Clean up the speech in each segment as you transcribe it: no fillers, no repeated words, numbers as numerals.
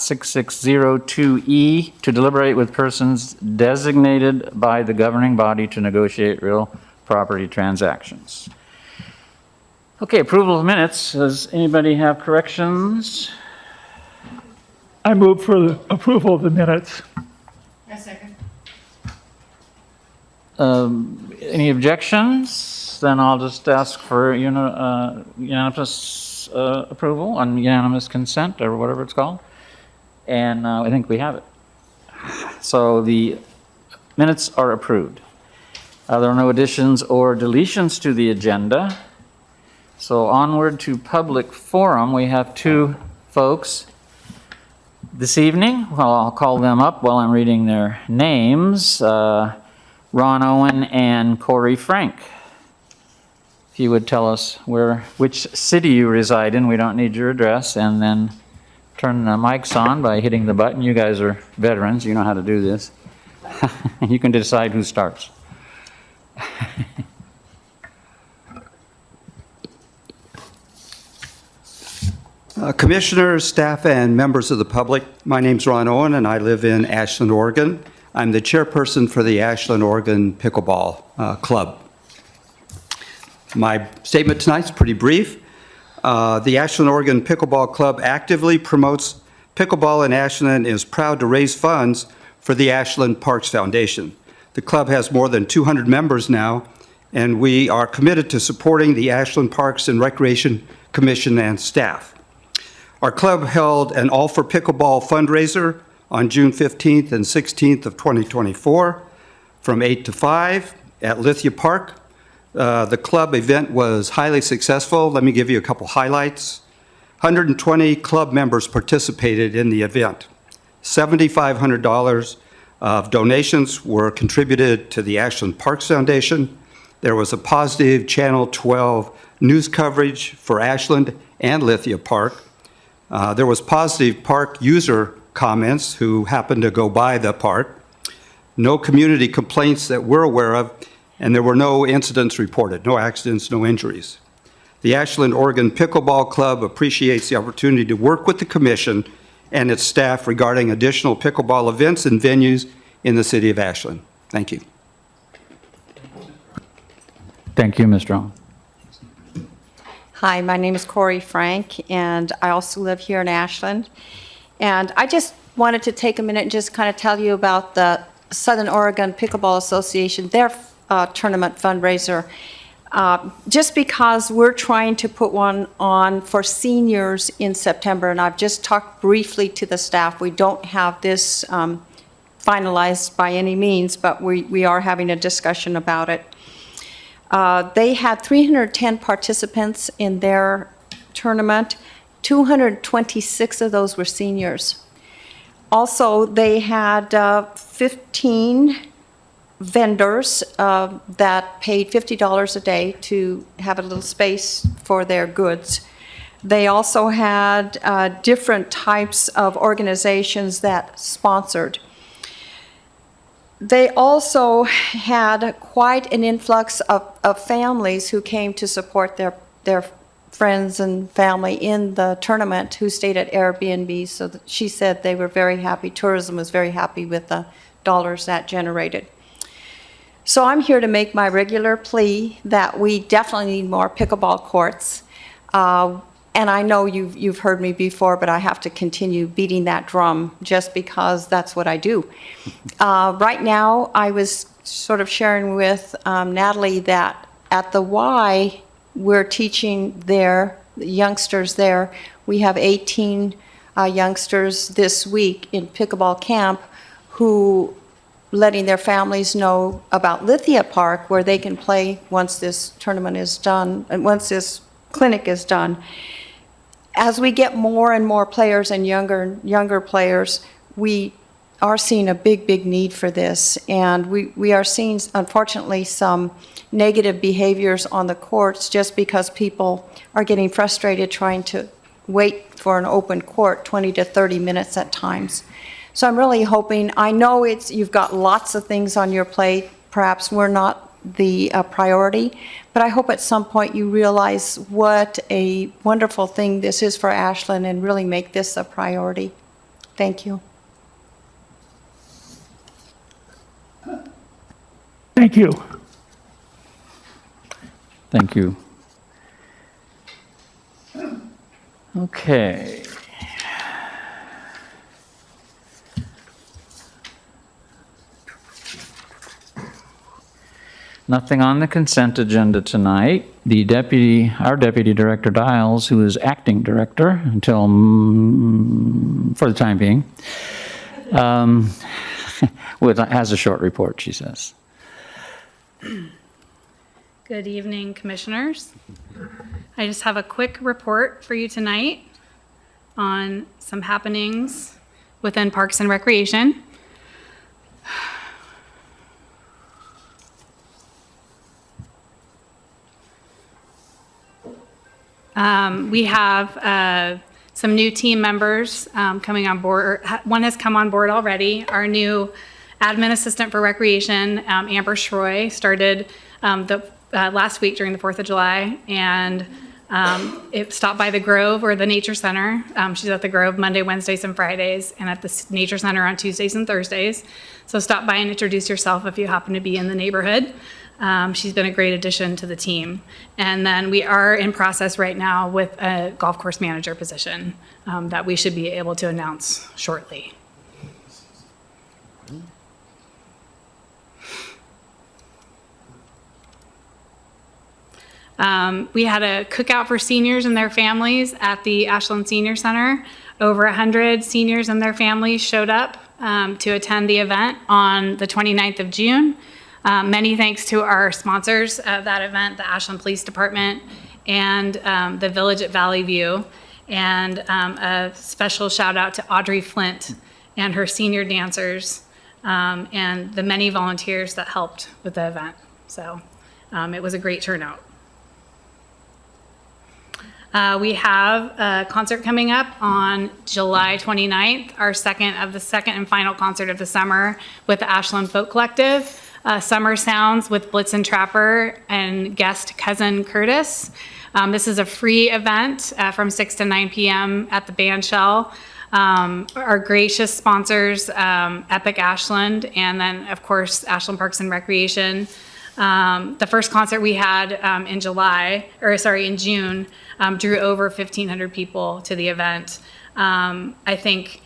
.6602E to deliberate with persons designated by the governing body to negotiate real property transactions. Okay, approval of minutes. Does anybody have corrections? I move for the approval of the minutes. A second. Any objections? Then I'll just ask for unanimous approval on unanimous consent or whatever it's called. And I think we have it. So the minutes are approved. There are no additions or deletions to the agenda. So onward to public forum. We have two folks this evening. Well, I'll call them up while I'm reading their names. Ron Owen and Corey Frank. If you would tell us which city you reside in, we don't need your address, and then turn the mics on by hitting the button. You guys are veterans, you know how to do this. You can decide who starts. Commissioners, staff, and members of the public, my name's Ron Owen, and I live in Ashland, Oregon. I'm the chairperson for the Ashland, Oregon Pickleball Club. My statement tonight is pretty brief. The Ashland, Oregon Pickleball Club actively promotes pickleball in Ashland and is proud to raise funds for the Ashland Parks Foundation. The club has more than 200 members now, and we are committed to supporting the Ashland Parks and Recreation Commission and staff. Our club held an All for Pickleball fundraiser on June 15th and 16th of 2024 from 8 to 5 at Lithia Park. The club event was highly successful. Let me give you a couple highlights. 120 club members participated in the event. $7,500 of donations were contributed to the Ashland Parks Foundation. There was a positive Channel 12 news coverage for Ashland and Lithia Park. There was positive park user comments who happened to go by the park. No community complaints that we're aware of, and there were no incidents reported, no accidents, no injuries. The Ashland, Oregon Pickleball Club appreciates the opportunity to work with the commission and its staff regarding additional pickleball events and venues in the city of Ashland. Thank you. Thank you, Mr. Owen. Hi, my name is Corey Frank, and I also live here in Ashland. And I just wanted to take a minute and just kind of tell you about the Southern Oregon Pickleball Association, their tournament fundraiser. Just because we're trying to put one on for seniors in September, and I've just talked briefly to the staff. We don't have this finalized by any means, but we are having a discussion about it. They had 310 participants in their tournament. 226 of those were seniors. Also, they had 15 vendors that paid $50 a day to have a little space for their goods. They also had different types of organizations that sponsored. They also had quite an influx of families who came to support their friends and family in the tournament who stayed at Airbnb. So she said they were very happy. Tourism was very happy with the dollars that generated. So I'm here to make my regular plea that we definitely need more pickleball courts. And I know you've heard me before, but I have to continue beating that drum just because that's what I do. Right now, I was sort of sharing with Natalie that at the Y, we're teaching the youngsters there. We have 18 youngsters this week in pickleball camp who letting their families know about Lithia Park, where they can play once this tournament is done, and once this clinic is done. As we get more and more players and younger players, we are seeing a big need for this, and we are seeing, unfortunately, some negative behaviors on the courts just because people are getting frustrated trying to wait for an open court 20 to 30 minutes at times. So I'm really hoping, I know you've got lots of things on your plate, perhaps we're not the priority, but I hope at some point you realize what a wonderful thing this is for Ashland and really make this a priority. Thank you. Thank you. Thank you. Okay. Nothing on the consent agenda tonight. Our deputy director Dials, who is acting director until, for the time being, has a short report, she says. Good evening, commissioners. I just have a quick report for you tonight on some happenings within Parks and Recreation. We have some new team members coming on board. One has come on board already. Our new admin assistant for recreation, Amber Schroy, started last week during the 4th of July, and it stopped by the Grove or the Nature Center. She's at the Grove Monday, Wednesdays, and Fridays, and at the Nature Center on Tuesdays and Thursdays. So stop by and introduce yourself if you happen to be in the neighborhood. She's been a great addition to the team. And then we are in process right now with a golf course manager position that we should be able to announce shortly. We had a cookout for seniors and their families at the Ashland Senior Center. Over 100 seniors and their families showed up to attend the event on the 29th of June. Many thanks to our sponsors of that event, the Ashland Police Department and the Village at Valley View. And a special shout out to Audrey Flint and her senior dancers and the many volunteers that helped with the event. So it was a great turnout. We have a concert coming up on July 29th, our second and final concert of the summer with the Ashland Folk Collective. Summer Sounds with Blitz and Trapper and guest Cousin Curtis. This is a free event from 6 to 9 p.m. at the band shell. Our gracious sponsors, Epic Ashland, and then of course Ashland Parks and Recreation. The first concert we had in June, drew over 1,500 people to the event. I think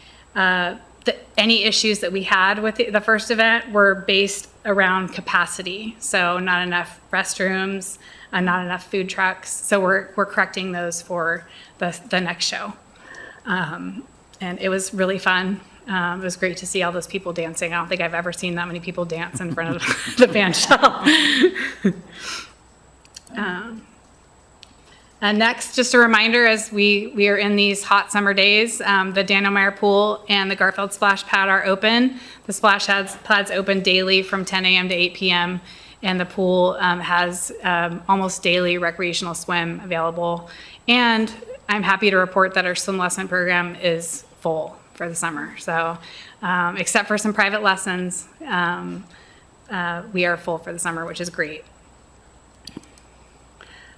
any issues that we had with the first event were based around capacity. So not enough restrooms, not enough food trucks. So we're correcting those for the next show. And it was really fun. It was great to see all those people dancing. I don't think I've ever seen that many people dance in front of the band shell. Next, just a reminder, as we are in these hot summer days, the Daniel Meyer Pool and the Garfield Splash Pad are open. The splash pads open daily from 10 a.m. to 8 p.m. And the pool has almost daily recreational swim available. And I'm happy to report that our swim lesson program is full for the summer. So except for some private lessons, we are full for the summer, which is great.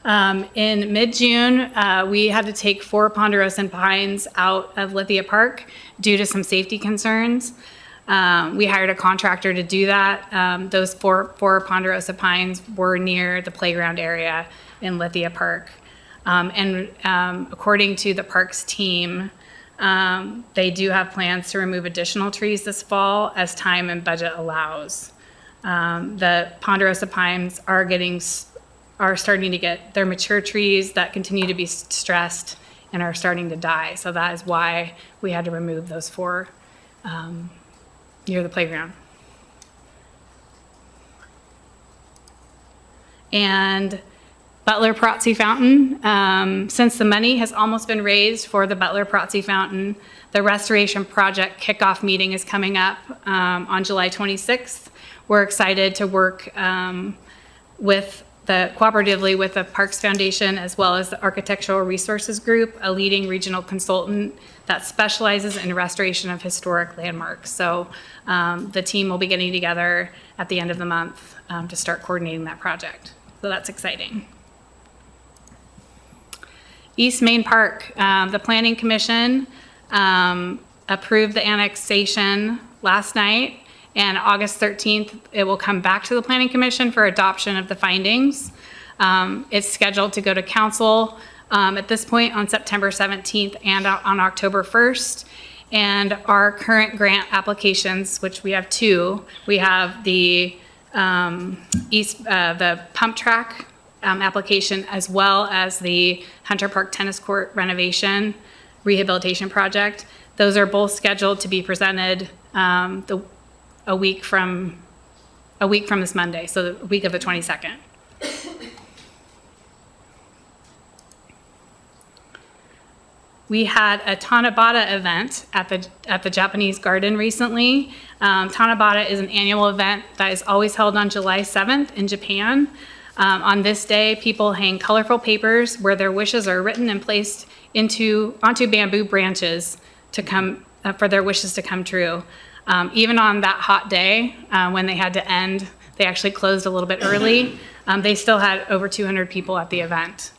In mid-June, we had to take 4 ponderosa pines out of Lithia Park due to some safety concerns. We hired a contractor to do that. Those four ponderosa pines were near the playground area in Lithia Park. According to the parks team, they do have plans to remove additional trees this fall as time and budget allows. The ponderosa pines are starting to get, they're mature trees that continue to be stressed and are starting to die. So that is why we had to remove those 4 near the playground. And Butler Protze Fountain, since the money has almost been raised for the Butler Protze Fountain, the restoration project kickoff meeting is coming up on July 26th. We're excited to work cooperatively with the Parks Foundation as well as the Architectural Resources Group, a leading regional consultant that specializes in restoration of historic landmarks. So the team will be getting together at the end of the month to start coordinating that project. So that's exciting. East Main Park, the Planning Commission approved the annexation last night, and August 13th, it will come back to the Planning Commission for adoption of the findings. It's scheduled to go to council at this point on September 17th and on October 1st. And our current grant applications, which we have two, we have the the pump track application, as well as the Hunter Park Tennis Court renovation rehabilitation project. Those are both scheduled to be presented a week from this Monday, so the week of the 22nd. We had a Tanabata event at the Japanese Garden recently. Tanabata is an annual event that is always held on July 7th in Japan. On this day, people hang colorful papers where their wishes are written and placed onto bamboo branches to for their wishes to come true. Even on that hot day, when they had to end, they actually closed a little bit early. They still had over 200 people at the event.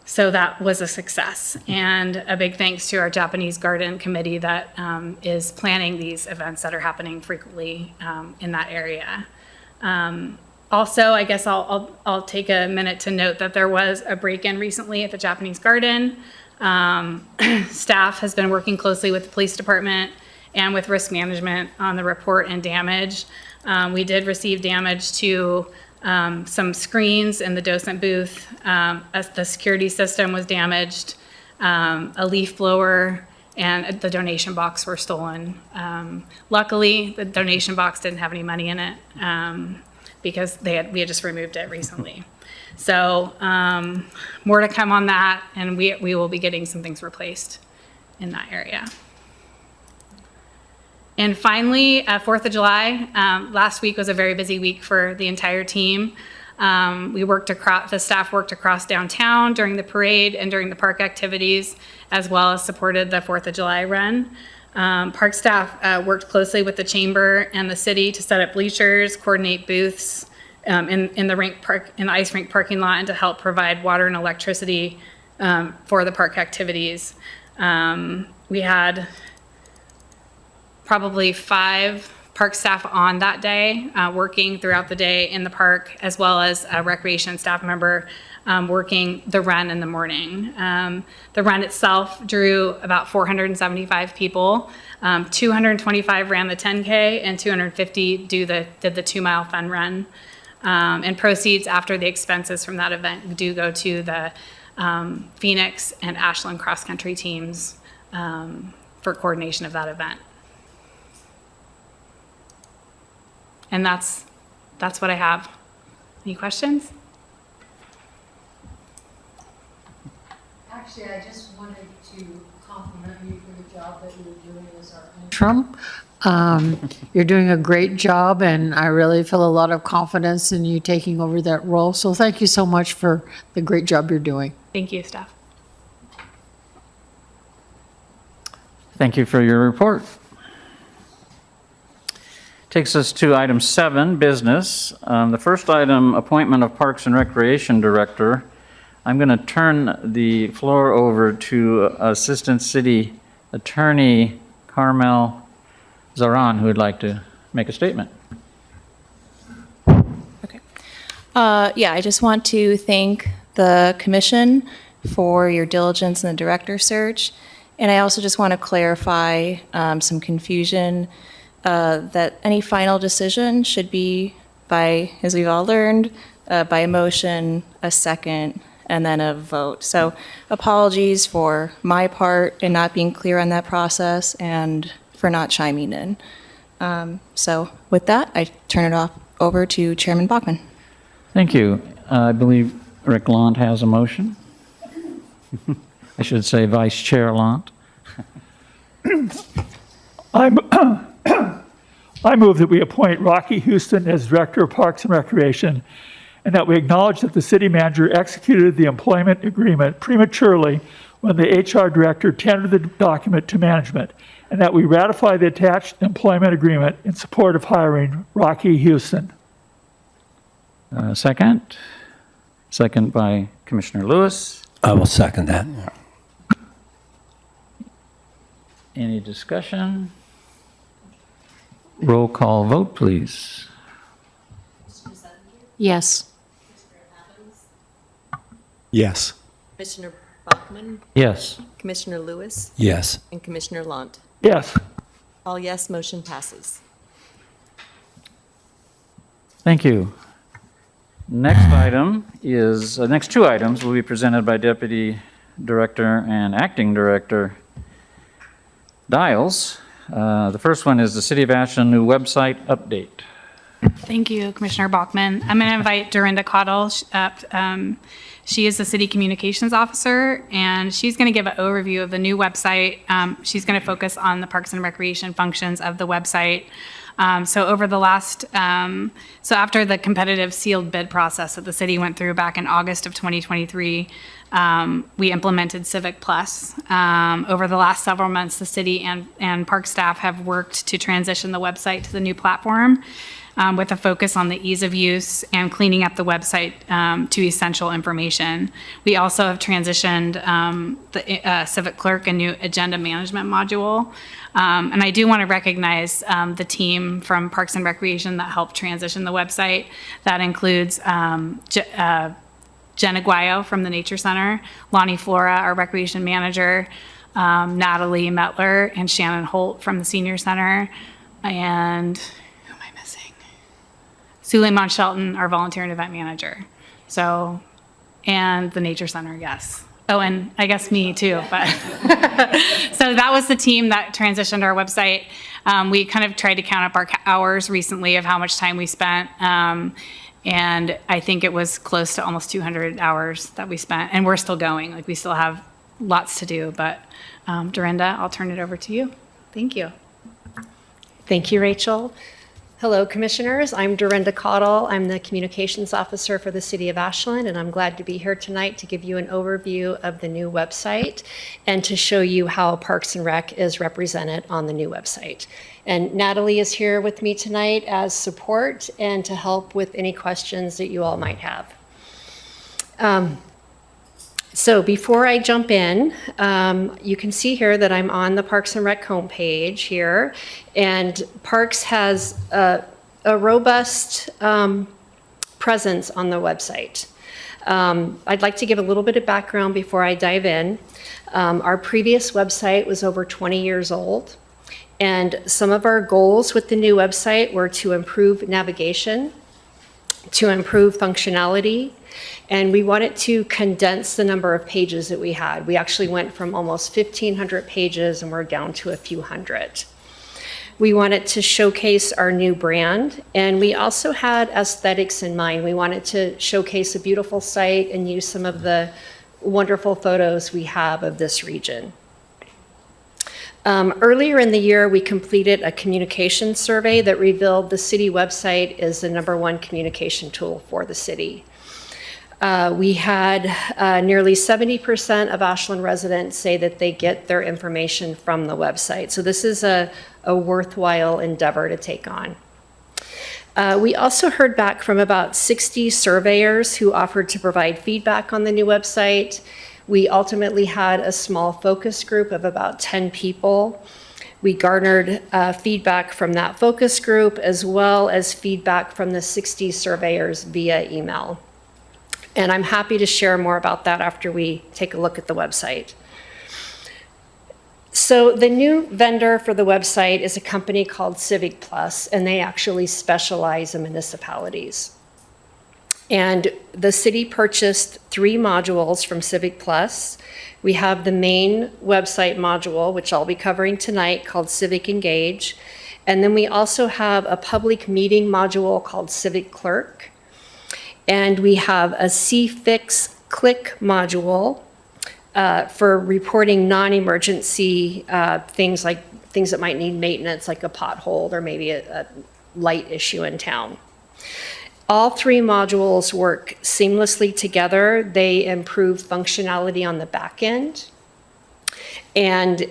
So that was a success, and a big thanks to our Japanese Garden Committee that is planning these events that are happening frequently in that area. Also, I guess I'll take a minute to note that there was a break-in recently at the Japanese Garden. Staff has been working closely with the police department and with risk management on the report and damage. We did receive damage to some screens in the docent booth. As the security system was damaged, a leaf blower and the donation box were stolen. Luckily, the donation box didn't have any money in it because we had just removed it recently. So more to come on that, and we will be getting some things replaced in that area. And finally, 4th of July, last week was a very busy week for the entire team. The staff worked across downtown during the parade and during the park activities, as well as supported the 4th of July run. Park staff worked closely with the chamber and the city to set up bleachers, coordinate booths in the ice rink parking lot, and to help provide water and electricity for the park activities. We had probably 5 park staff on that day, working throughout the day in the park, as well as a recreation staff member working the run in the morning. The run itself drew about 475 people. 225 ran the 10K, and 250 did the 2-mile fun run. And proceeds after the expenses from that event do go to the Phoenix and Ashland cross-country teams for coordination of that event. And that's what I have. Any questions? Actually, I just wanted to compliment you for the job that you're doing as our interim. You're doing a great job, and I really feel a lot of confidence in you taking over that role. So thank you so much for the great job you're doing. Thank you, staff. Thank you for your report. Takes us to item 7, business. The first item, appointment of Parks and Recreation Director. I'm going to turn the floor over to Assistant City Attorney Carmel Zaran, who would like to make a statement. Okay. Yeah, I just want to thank the commission for your diligence in the director search. And I also just want to clarify some confusion that any final decision should be by, as we've all learned, by a motion, a second, and then a vote. So apologies for my part in not being clear on that process and for not chiming in. So with that, I turn it over to Chairman Bachman. Thank you. I believe Rick Lant has a motion. I should say Vice Chair Lant. I move that we appoint Rocky Houston as Director of Parks and Recreation, and that we acknowledge that the city manager executed the employment agreement prematurely when the HR director tendered the document to management, and that we ratify the attached employment agreement in support of hiring Rocky Houston. Second? Second by Commissioner Lewis. I will second that. Any discussion? Roll call vote, please. Yes. Yes. Commissioner Bachmann, Yes. Commissioner Lewis, Yes. and Commissioner Lunt. Yes. All yes, motion passes. Thank you. Next item is, the next two items will be presented by Deputy Director and Acting Director Dials. The first one is the City of Ashland new website update. Thank you, Commissioner Bachmann. I'm going to invite Dorinda Cottle up. She is the City Communications Officer, and she's going to give an overview of the new website. She's going to focus on the Parks and Recreation functions of the website. So over the last, so after the competitive sealed bid process that the city went through back in August of 2023, we implemented Civic Plus. Over the last several months, the city and park staff have worked to transition the website to the new platform with a focus on the ease of use and cleaning up the website to essential information. We also have transitioned the Civic Clerk, a new agenda management module. And I do want to recognize the team from Parks and Recreation that helped transition the website. That includes Jenna Guayo from the Nature Center, Lonnie Flora, our Recreation Manager, Natalie Metler, and Shannon Holt from the Senior Center, and who am I missing? Suleiman Shelton, our Volunteer and Event Manager. So, and the Nature Center, yes. Oh, and I guess me too, but so that was the team that transitioned our website. We kind of tried to count up our hours recently of how much time we spent. And I think it was close to almost 200 hours that we spent, and we're still going. Like, we still have lots to do, but Dorinda, I'll turn it over to you. Thank you. Thank you, Rachel. Hello, Commissioners. I'm Dorinda Cottle. I'm the Communications Officer for the City of Ashland, and I'm glad to be here tonight to give you an overview of the new website and to show you how Parks and Rec is represented on the new website. And Natalie is here with me tonight as support and to help with any questions that you all might have. So before I jump in, you can see here that I'm on the Parks and Rec homepage here, and Parks has a robust presence on the website. I'd like to give a little bit of background before I dive in. Our previous website was over 20 years old, and some of our goals with the new website were to improve navigation, to improve functionality, and we wanted to condense the number of pages that we had. We actually went from almost 1,500 pages and we're down to a few hundred. We wanted to showcase our new brand, and we also had aesthetics in mind. We wanted to showcase a beautiful site and use some of the wonderful photos we have of this region. Earlier in the year, we completed a communication survey that revealed the city website is the #1 communication tool for the city. We had nearly 70% of Ashland residents say that they get their information from the website. So this is a worthwhile endeavor to take on. We also heard back from about 60 surveyors who offered to provide feedback on the new website. We ultimately had a small focus group of about 10 people. We garnered feedback from that focus group as well as feedback from the 60 surveyors via email. And I'm happy to share more about that after we take a look at the website. So the new vendor for the website is a company called Civic Plus, and they actually specialize in municipalities. And the city purchased 3 modules from Civic Plus. We have the main website module, which I'll be covering tonight, called Civic Engage. And then we also have a public meeting module called Civic Clerk. And we have a CFix Click module for reporting non-emergency things that might need maintenance, like a pothole or maybe a light issue in town. All 3 modules work seamlessly together. They improve functionality on the back end, and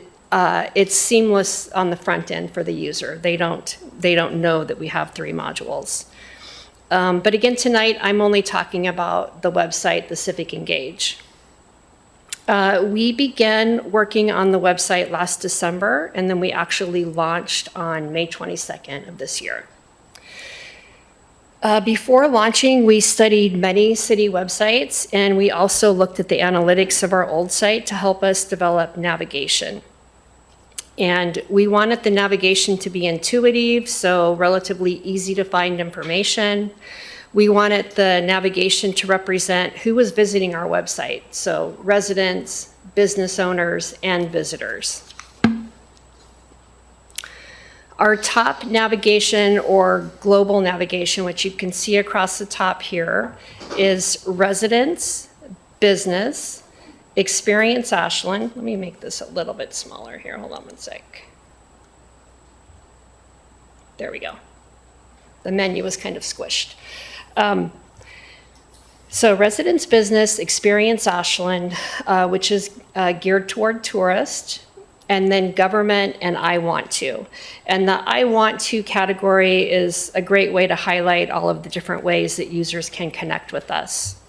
it's seamless on the front end for the user. They don't know that we have 3 modules. But again, tonight, I'm only talking about the website, the Civic Engage. We began working on the website last December, and then we actually launched on May 22nd of this year. Before launching, we studied many city websites, and we also looked at the analytics of our old site to help us develop navigation. And we wanted the navigation to be intuitive, so relatively easy to find information. We wanted the navigation to represent who was visiting our website, so residents, business owners, and visitors. Our top navigation or global navigation, which you can see across the top here, is residents, business, experience Ashland. Let me make this a little bit smaller here. Hold on one sec. There we go. The menu was kind of squished. So residents, business, experience Ashland, which is geared toward tourists, and then government and I want to. And the I want to category is a great way to highlight all of the different ways that users can connect with us.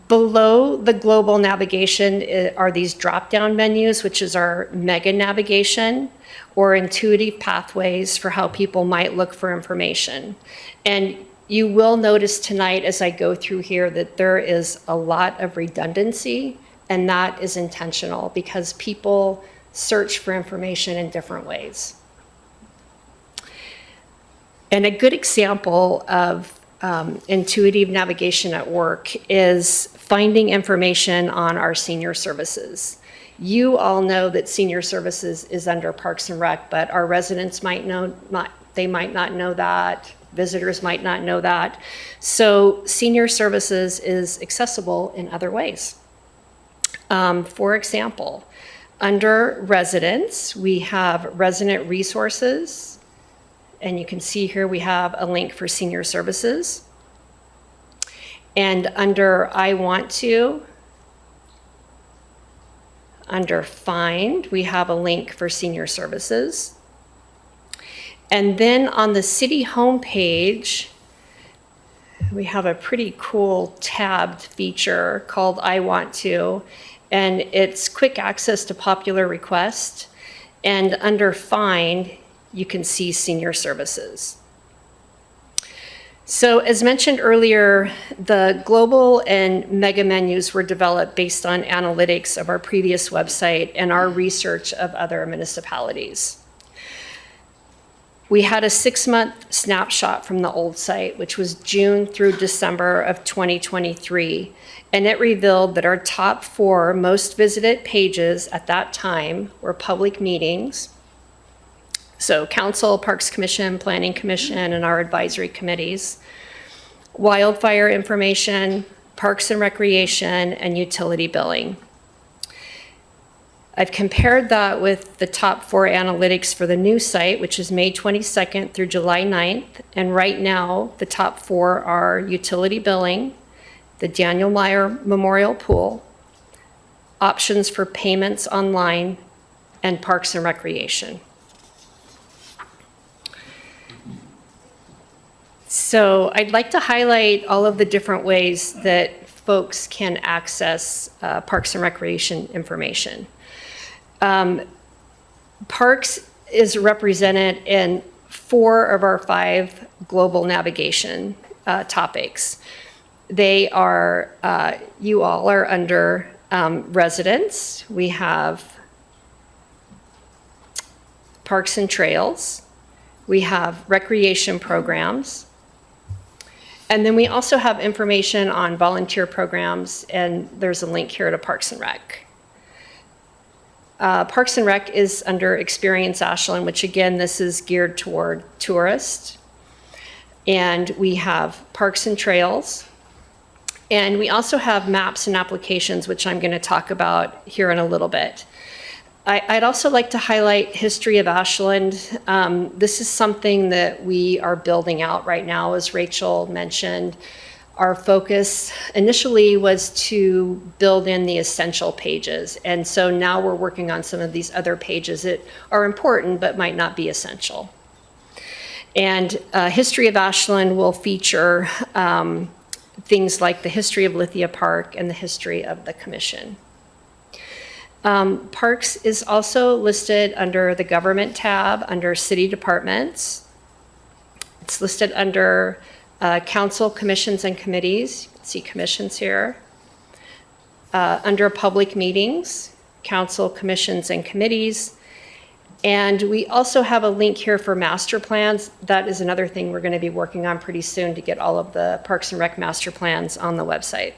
Below the global navigation are these drop-down menus, which is our mega navigation or intuitive pathways for how people might look for information. And you will notice tonight as I go through here that there is a lot of redundancy, and that is intentional because people search for information in different ways. And a good example of intuitive navigation at work is finding information on our senior services. You all know that senior services is under Parks and Rec, but our residents might they might not know that. Visitors might not know that. So senior services is accessible in other ways. For example, under residents, we have resident resources, and you can see here we have a link for senior services. And under I want to, under find, we have a link for senior services. And then on the city homepage, we have a pretty cool tabbed feature called I want to, and it's quick access to popular requests. And under find, you can see senior services. So as mentioned earlier, the global and mega menus were developed based on analytics of our previous website and our research of other municipalities. We had a 6-month snapshot from the old site, which was June through December of 2023, and it revealed that our top 4 most visited pages at that time were public meetings, so Council, Parks Commission, Planning Commission, and our advisory committees, wildfire information, Parks and Recreation, and utility billing. I've compared that with the top 4 analytics for the new site, which is May 22nd through July 9th. And right now, the top 4 are utility billing, the Daniel Meyer Memorial Pool, options for payments online, and Parks and Recreation. So I'd like to highlight all of the different ways that folks can access Parks and Recreation information. Parks is represented in 4 of our 5 global navigation topics. They are, you all are under residents. We have parks and trails. We have recreation programs. And then we also have information on volunteer programs, and there's a link here to Parks and Rec. Parks and Rec is under Experience Ashland, which again, this is geared toward tourists. And we have Parks and Trails. And we also have maps and applications, which I'm going to talk about here in a little bit. I'd also like to highlight History of Ashland. This is something that we are building out right now, as Rachel mentioned. Our focus initially was to build in the essential pages. And so now we're working on some of these other pages that are important but might not be essential. And History of Ashland will feature things like the history of Lithia Park and the history of the commission. Parks is also listed under the government tab under city departments. It's listed under council, commissions, and committees. You can see commissions here. Under public meetings, council, commissions, and committees. And we also have a link here for master plans. That is another thing we're going to be working on pretty soon to get all of the Parks and Rec master plans on the website.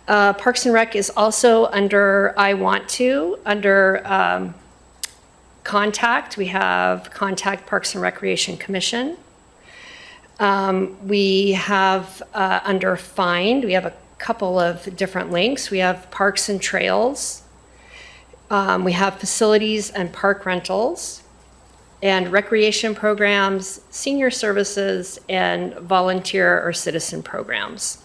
Parks and Rec is also under I Want To, under contact. We have contact Parks and Recreation Commission. We have under find, we have a couple of different links. We have Parks and Trails. We have facilities and park rentals, and recreation programs, senior services, and volunteer or citizen programs.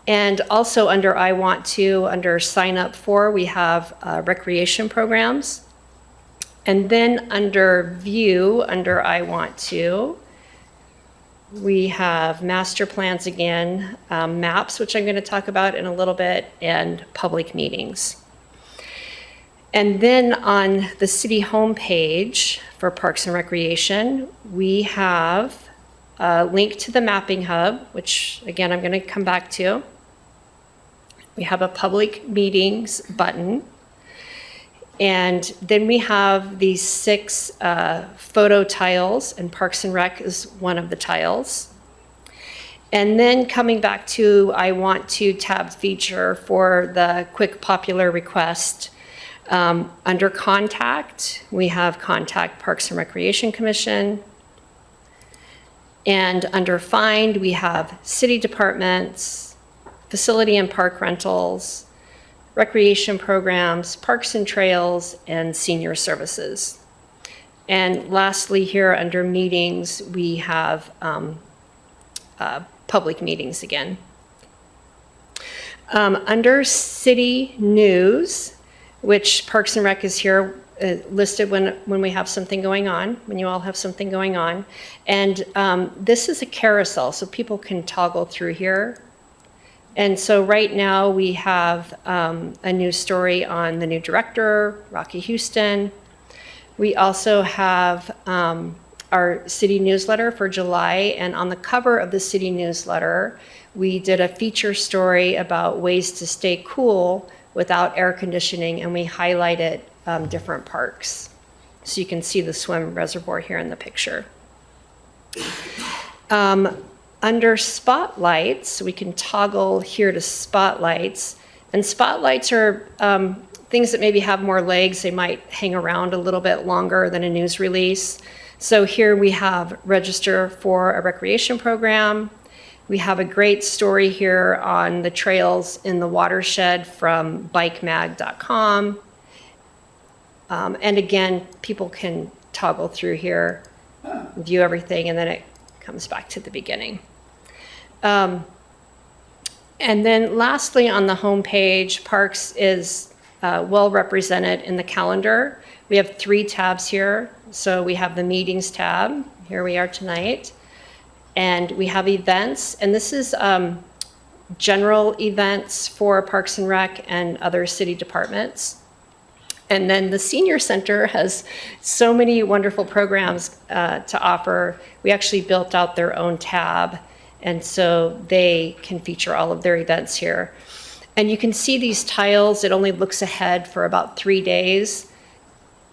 And also under I Want To, under sign up for, we have recreation programs. And then under view, under I Want To, we have master plans again, maps, which I'm going to talk about in a little bit, and public meetings. And then on the city homepage for Parks and Recreation, we have a link to the mapping hub, which again, I'm going to come back to. We have a public meetings button. And then we have these 6 photo tiles, and Parks and Rec is one of the tiles. And then coming back to I Want To tab feature for the quick popular request. Under contact, we have contact Parks and Recreation Commission. And under find, we have city departments, facility and park rentals, recreation programs, parks and trails, and senior services. And lastly, here under meetings, we have public meetings again. Under city news, which Parks and Rec is here listed when we have something going on, when you all have something going on. And this is a carousel, so people can toggle through here. And so right now we have a new story on the new director, Rocky Houston. We also have our city newsletter for July, and on the cover of the city newsletter, we did a feature story about ways to stay cool without air conditioning, and we highlighted different parks. So you can see the swim reservoir here in the picture. Under spotlights, we can toggle here to spotlights. And spotlights are things that maybe have more legs. They might hang around a little bit longer than a news release. So here we have register for a recreation program. We have a great story here on the trails in the watershed from bikemag.com. And again, people can toggle through here, view everything, and then it comes back to the beginning. And then lastly, on the home page, Parks is well represented in the calendar. We have 3 tabs here. So we have the meetings tab. Here we are tonight. And we have events, and this is general events for Parks and Rec and other city departments. And then the Senior Center has so many wonderful programs to offer. We actually built out their own tab, and so they can feature all of their events here. And you can see these tiles. It only looks ahead for about 3 days.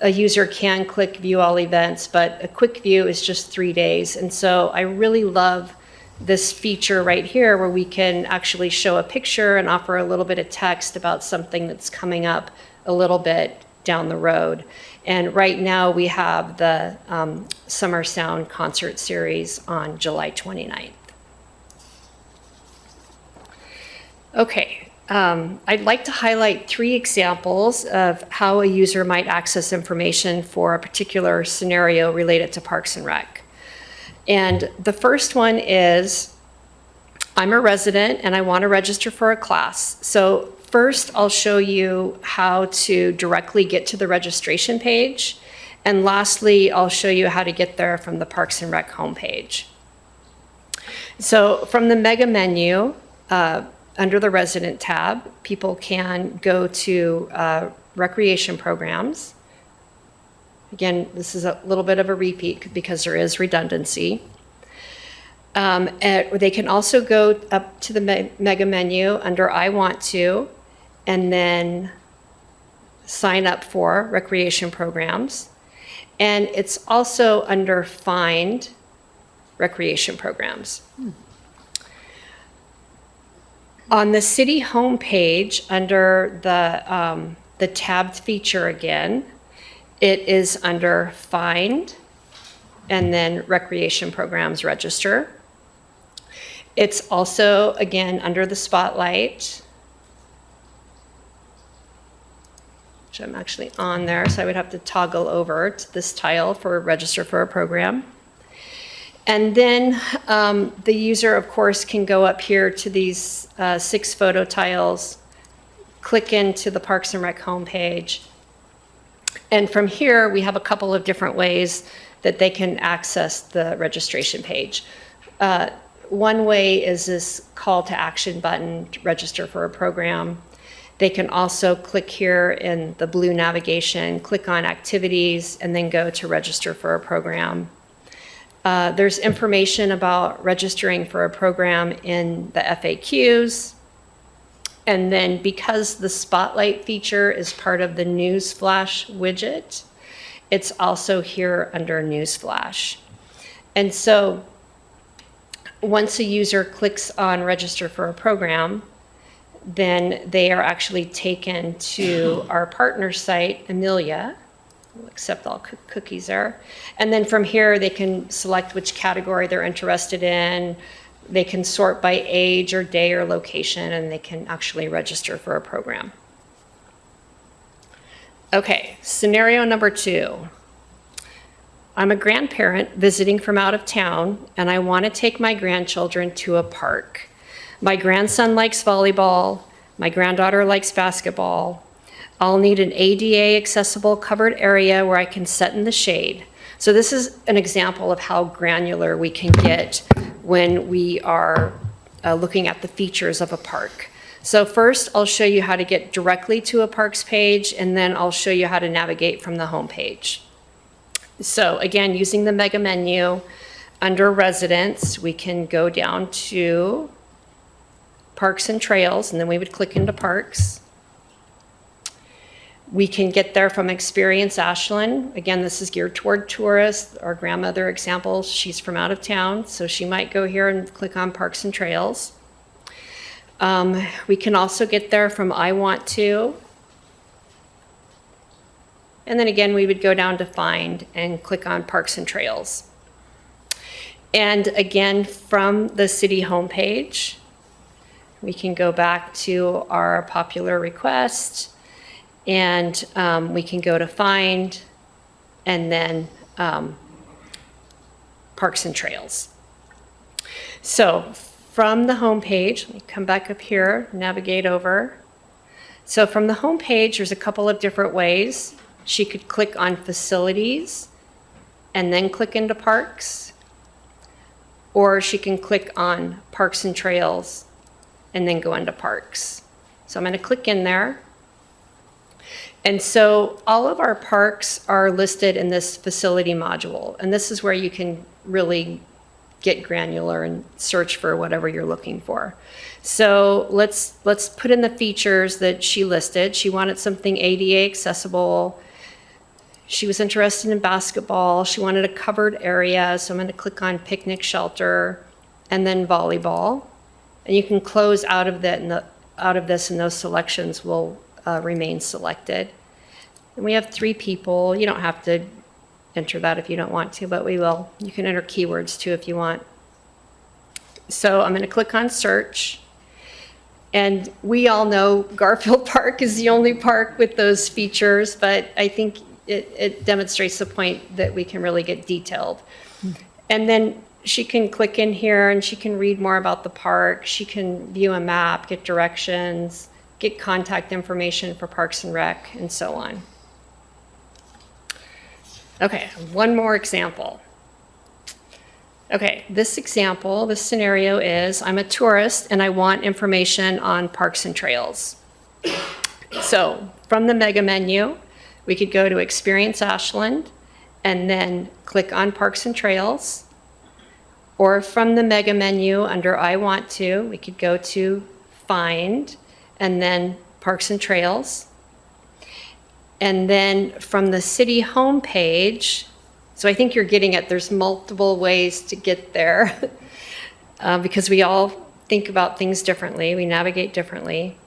A user can click view all events, but a quick view is just 3 days. And so I really love this feature right here where we can actually show a picture and offer a little bit of text about something that's coming up a little bit down the road. And right now we have the Summer Sound concert series on July 29th. Okay. I'd like to highlight 3 examples of how a user might access information for a particular scenario related to Parks and Rec. And the first one is, I'm a resident and I want to register for a class. So first, I'll show you how to directly get to the registration page. And lastly, I'll show you how to get there from the Parks and Rec homepage. So from the mega menu, under the resident tab, people can go to recreation programs. Again, this is a little bit of a repeat because there is redundancy. They can also go up to the mega menu under I want to, and then sign up for recreation programs. And it's also under find recreation programs. On the city homepage, under the tabbed feature again, it is under find and then recreation programs register. It's also, again, under the spotlight, which I'm actually on there, so I would have to toggle over to this tile for register for a program. And then the user, of course, can go up here to these 6 photo tiles, click into the Parks and Rec homepage. And from here, we have a couple of different ways that they can access the registration page. One way is this call to action button to register for a program. They can also click here in the blue navigation, click on activities, and then go to register for a program. There's information about registering for a program in the FAQs. And then because the spotlight feature is part of the Newsflash widget, it's also here under Newsflash. And so once a user clicks on register for a program, then they are actually taken to our partner site, Amelia. We'll accept all cookies there. And then from here, they can select which category they're interested in. They can sort by age or day or location, and they can actually register for a program. Okay, scenario number 2. I'm a grandparent visiting from out of town, and I want to take my grandchildren to a park. My grandson likes volleyball. My granddaughter likes basketball. I'll need an ADA accessible covered area where I can sit in the shade. So this is an example of how granular we can get when we are looking at the features of a park. So first, I'll show you how to get directly to a parks page, and then I'll show you how to navigate from the home page. So again, using the mega menu, under residents, we can go down to parks and trails, and then we would click into parks. We can get there from Experience Ashland. Again, this is geared toward tourists. Our grandmother example, she's from out of town, so she might go here and click on Parks and Trails. We can also get there from I Want To. And then again, we would go down to Find and click on Parks and Trails. And again, from the city homepage, we can go back to our popular request, and we can go to Find, and then Parks and Trails. So from the home page, let me come back up here, navigate over. So from the home page, there's a couple of different ways. She could click on Facilities and then click into Parks, or she can click on Parks and Trails and then go into Parks. So I'm going to click in there. And so all of our parks are listed in this facility module, and this is where you can really get granular and search for whatever you're looking for. So let's put in the features that she listed. She wanted something ADA accessible. She was interested in basketball. She wanted a covered area, so I'm going to click on picnic shelter and then volleyball. And you can close out of that, and those selections will remain selected. And we have 3 people. You don't have to enter that if you don't want to, but we will. You can enter keywords too if you want. So I'm going to click on search. And we all know Garfield Park is the only park with those features, but I think it demonstrates the point that we can really get detailed. And then she can click in here and she can read more about the park. She can view a map, get directions, get contact information for Parks and Rec, and so on. Okay, one more example. Okay, this example, this scenario is I'm a tourist and I want information on parks and trails. So from the mega menu, we could go to Experience Ashland and then click on Parks and Trails. Or from the mega menu under I Want To, we could go to Find and then Parks and Trails. And then from the city homepage, so I think you're getting it, there's multiple ways to get there because we all think about things differently, we navigate differently.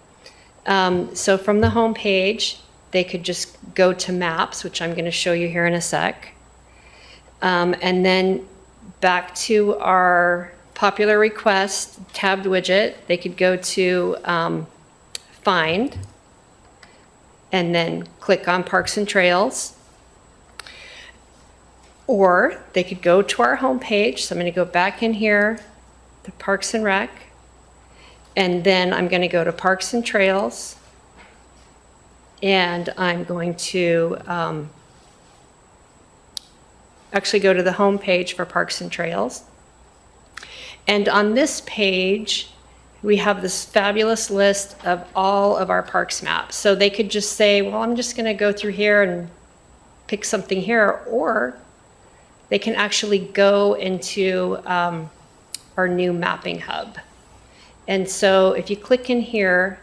So from the homepage, they could just go to Maps, which I'm going to show you here in a sec. And then back to our popular request tabbed widget, they could go to Find and then click on Parks and Trails. Or they could go to our homepage. So I'm going to go back in here to Parks and Rec. And then I'm going to go to Parks and Trails. And I'm going to actually go to the homepage for Parks and Trails. And on this page, we have this fabulous list of all of our parks maps. So they could just say, well, I'm just going to go through here and pick something here. Or they can actually go into our new mapping hub. And so if you click in here,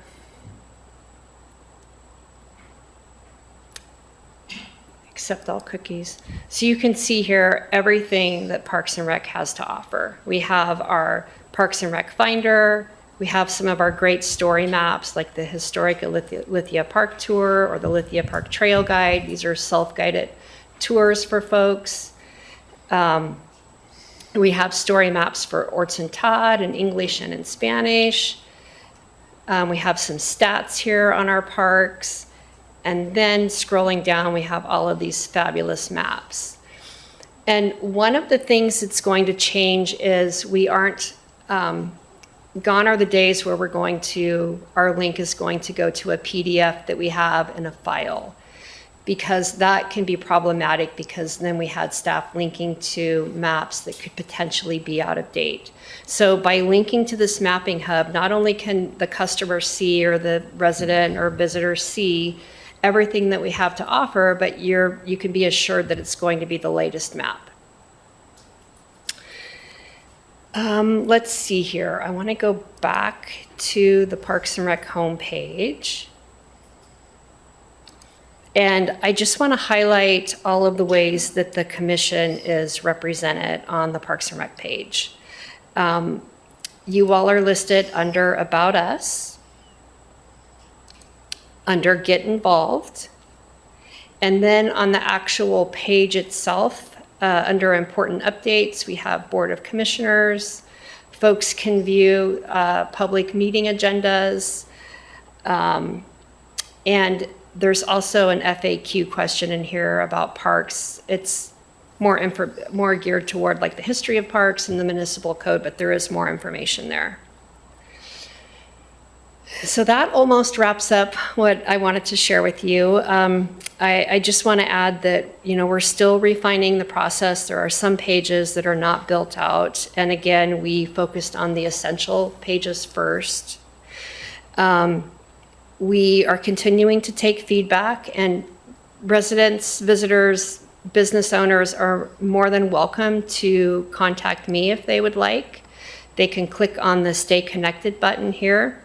accept all cookies. So you can see here everything that Parks and Rec has to offer. We have our Parks and Rec Finder. We have some of our great story maps like the historic Lithia Park Tour or the Lithia Park Trail Guide. These are self-guided tours for folks. We have story maps for Orton Todd in English and in Spanish. We have some stats here on our parks. And then scrolling down, we have all of these fabulous maps. And one of the things that's going to change is we aren't, gone are the days where our link is going to go to a PDF that we have in a file, because that can be problematic because then we had staff linking to maps that could potentially be out of date. So by linking to this mapping hub, not only can the customer see or the resident or visitor see everything that we have to offer, but you can be assured that it's going to be the latest map. Let's see here. I want to go back to the Parks and Rec homepage. And I just want to highlight all of the ways that the commission is represented on the Parks and Rec page. You all are listed under About Us, under Get Involved, and then on the actual page itself, under Important Updates, we have Board of Commissioners. Folks can view public meeting agendas, and there's also an FAQ question in here about parks. It's more geared toward like the history of parks and the municipal code, but there is more information there. So that almost wraps up what I wanted to share with you. I just want to add that, we're still refining the process. There are some pages that are not built out. And again, we focused on the essential pages first. We are continuing to take feedback, and residents, visitors, business owners are more than welcome to contact me if they would like. They can click on the Stay Connected button here.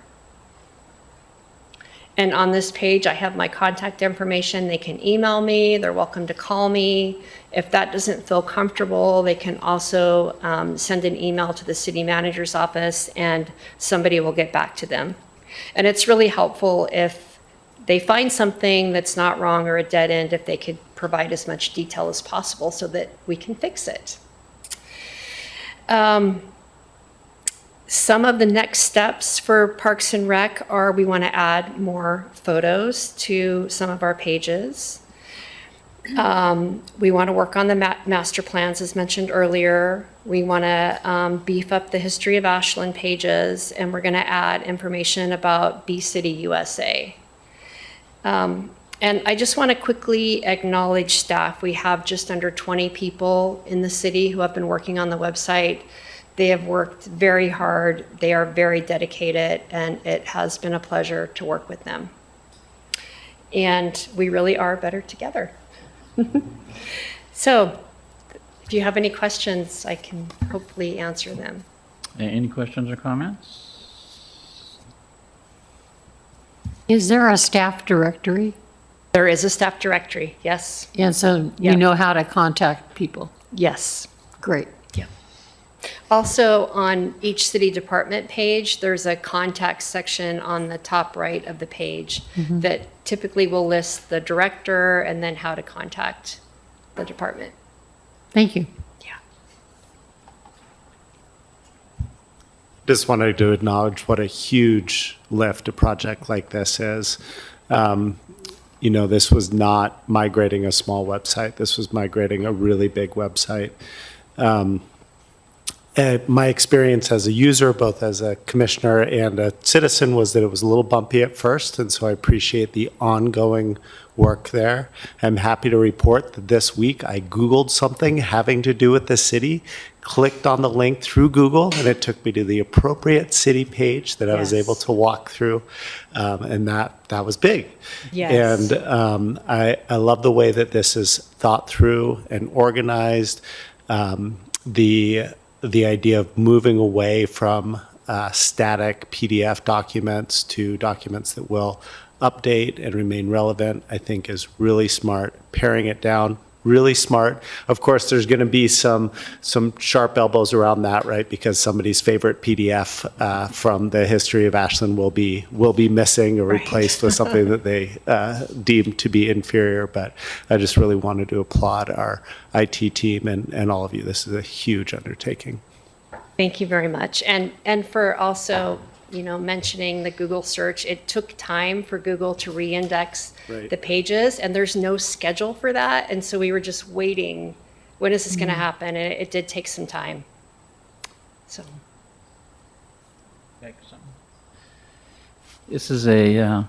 And on this page, I have my contact information. They can email me. They're welcome to call me. If that doesn't feel comfortable, they can also send an email to the city manager's office and somebody will get back to them. And it's really helpful if they find something that's not wrong or a dead end, if they could provide as much detail as possible so that we can fix it. Some of the next steps for Parks and Rec are we want to add more photos to some of our pages. We want to work on the master plans as mentioned earlier. We want to beef up the History of Ashland pages, and we're going to add information about Bee City USA. And I just want to quickly acknowledge staff. We have just under 20 people in the city who have been working on the website. They have worked very hard. They are very dedicated, and it has been a pleasure to work with them. And we really are better together. So if you have any questions, I can hopefully answer them. Any questions or comments? Is there a staff directory? There is a staff directory, yes. And so Yeah. you know how to contact people? Yes. Great. Also, on each city department page, there's a contact section on the top right of the page that typically will list the director and then how to contact the department. Thank you. Just wanted to acknowledge what a huge lift a project like this is. This was not migrating a small website. This was migrating a really big website. My experience as a user, both as a commissioner and a citizen, was that it was a little bumpy at first, and so I appreciate the ongoing work there. I'm happy to report that this week I Googled something having to do with the city, clicked on the link through Google, and it took me to the appropriate city page that I was able to walk through, and that was big. Yes. And I love the way that this is thought through and organized. The idea of moving away from static PDF documents to documents that will update and remain relevant, I think is really smart. Paring it down, really smart. Of course, there's going to be some sharp elbows around that, right? Because somebody's favorite PDF from the history of Ashland will be missing or replaced with something that they deem to be inferior. But I just really wanted to applaud our IT team and all of you. This is a huge undertaking. Thank you very much. And for also, mentioning the Google search, it took time for Google to re-index the pages, and there's no schedule for that. And so we were just waiting, when is this going to happen? And it did take some time. So. This is a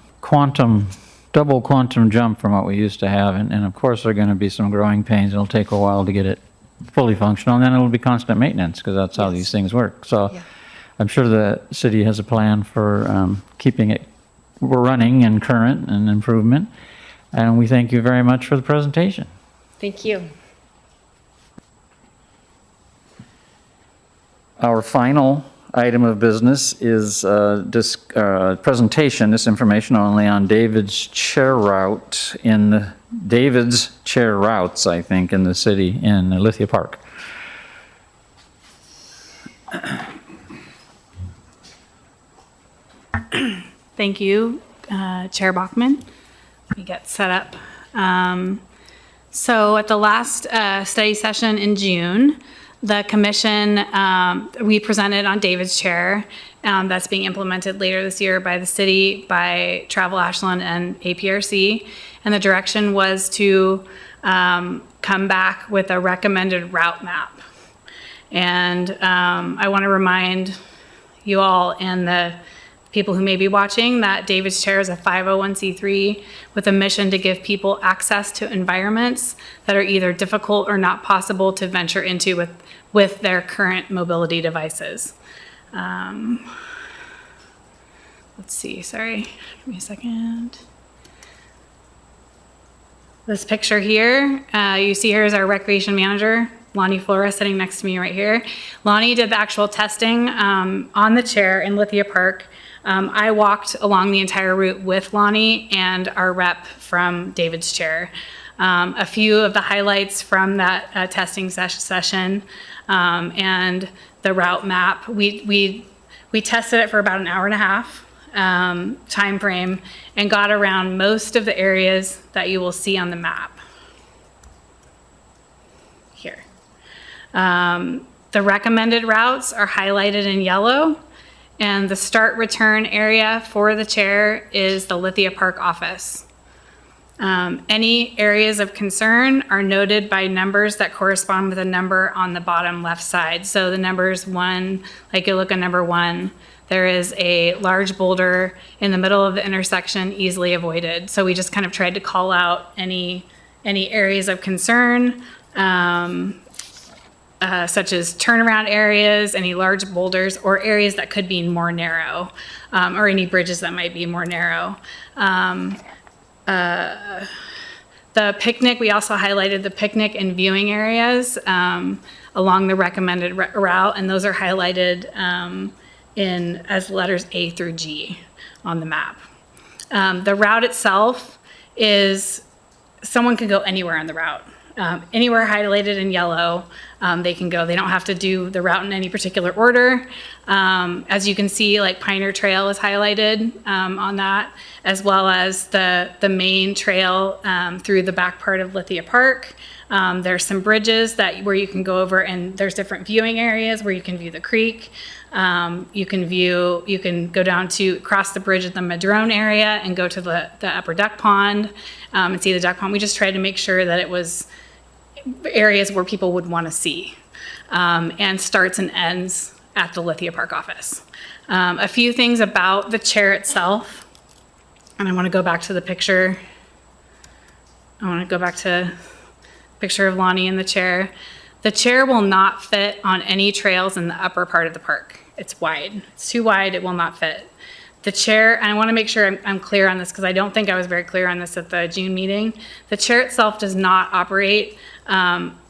double quantum jump from what we used to have, and of course there are going to be some growing pains. It'll take a while to get it fully functional, and then it'll be constant maintenance, because that's how these things work. So I'm sure the city has a plan for keeping it running and current and improvement, and we thank you very much for the presentation. Thank you. Our final item of business is this presentation, this information only on David's chair routes, I think, in the city, in Lithia Park. Thank you, Chair Bachman. Let me get set up. So at the last study session in June, the commission, we presented on David's chair that's being implemented later this year by the city, by Travel Ashland and APRC. And the direction was to come back with a recommended route map. And I want to remind you all and the people who may be watching that David's Chair is a 501c3 with a mission to give people access to environments that are either difficult or not possible to venture into with their current mobility devices. Let's see, sorry, give me a second. This picture here, you see here is our recreation manager, Lonnie Flores, sitting next to me right here. Lonnie did the actual testing on the chair in Lithia Park. I walked along the entire route with Lonnie and our rep from David's chair. A few of the highlights from that testing session and the route map. We tested it for about an hour and a half time frame and got around most of the areas that you will see on the map here. The recommended routes are highlighted in yellow. And the start return area for the chair is the Lithia Park office. Any areas of concern are noted by numbers that correspond with a number on the bottom left side. So the numbers 1, like you look at number 1, there is a large boulder in the middle of the intersection, easily avoided. So we just kind of tried to call out any areas of concern, such as turnaround areas, any large boulders, or areas that could be more narrow, or any bridges that might be more narrow. The picnic, we also highlighted the picnic and viewing areas along the recommended route, and those are highlighted as letters A through G on the map. The route itself is, someone can go anywhere on the route. Anywhere highlighted in yellow, they can go. They don't have to do the route in any particular order. As you can see, like Pioneer Trail is highlighted on that, as well as the main trail through the back part of Lithia Park. There's some bridges where you can go over, and there's different viewing areas where you can view the creek. You can go down to cross the bridge at the Madrone area and go to the upper duck pond and see the duck pond. We just tried to make sure that it was areas where people would want to see, and starts and ends at the Lithia Park office. A few things about the chair itself, and I want to go back to the picture. I want to go back to picture of Lonnie in the chair. The chair will not fit on any trails in the upper part of the park. It's wide. It's too wide. It will not fit. The chair, and I want to make sure I'm clear on this because I don't think I was very clear on this at the June meeting. The chair itself does not operate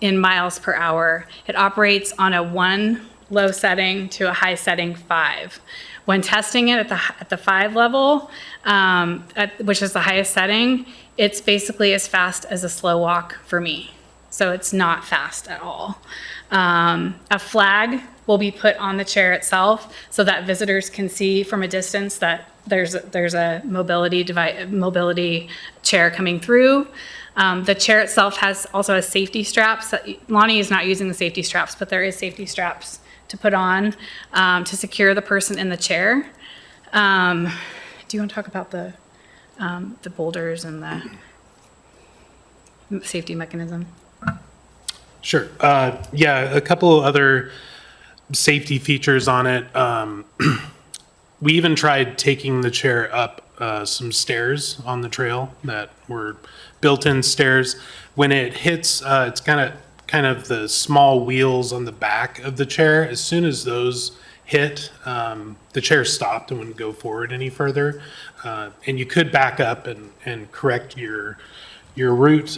in miles per hour. It operates on a 1 low setting to a high setting 5. When testing it at the 5 level, which is the highest setting, it's basically as fast as a slow walk for me. So it's not fast at all. A flag will be put on the chair itself so that visitors can see from a distance that there's a mobility chair coming through. The chair itself also has safety straps. Lonnie is not using the safety straps, but there is safety straps to put on to secure the person in the chair. Do you want to talk about the boulders and the safety mechanism? Sure. Yeah, a couple other safety features on it. We even tried taking the chair up some stairs on the trail that were built-in stairs. When it hits, it's kind of the small wheels on the back of the chair. As soon as those hit, the chair stopped and wouldn't go forward any further. And you could back up and correct your route.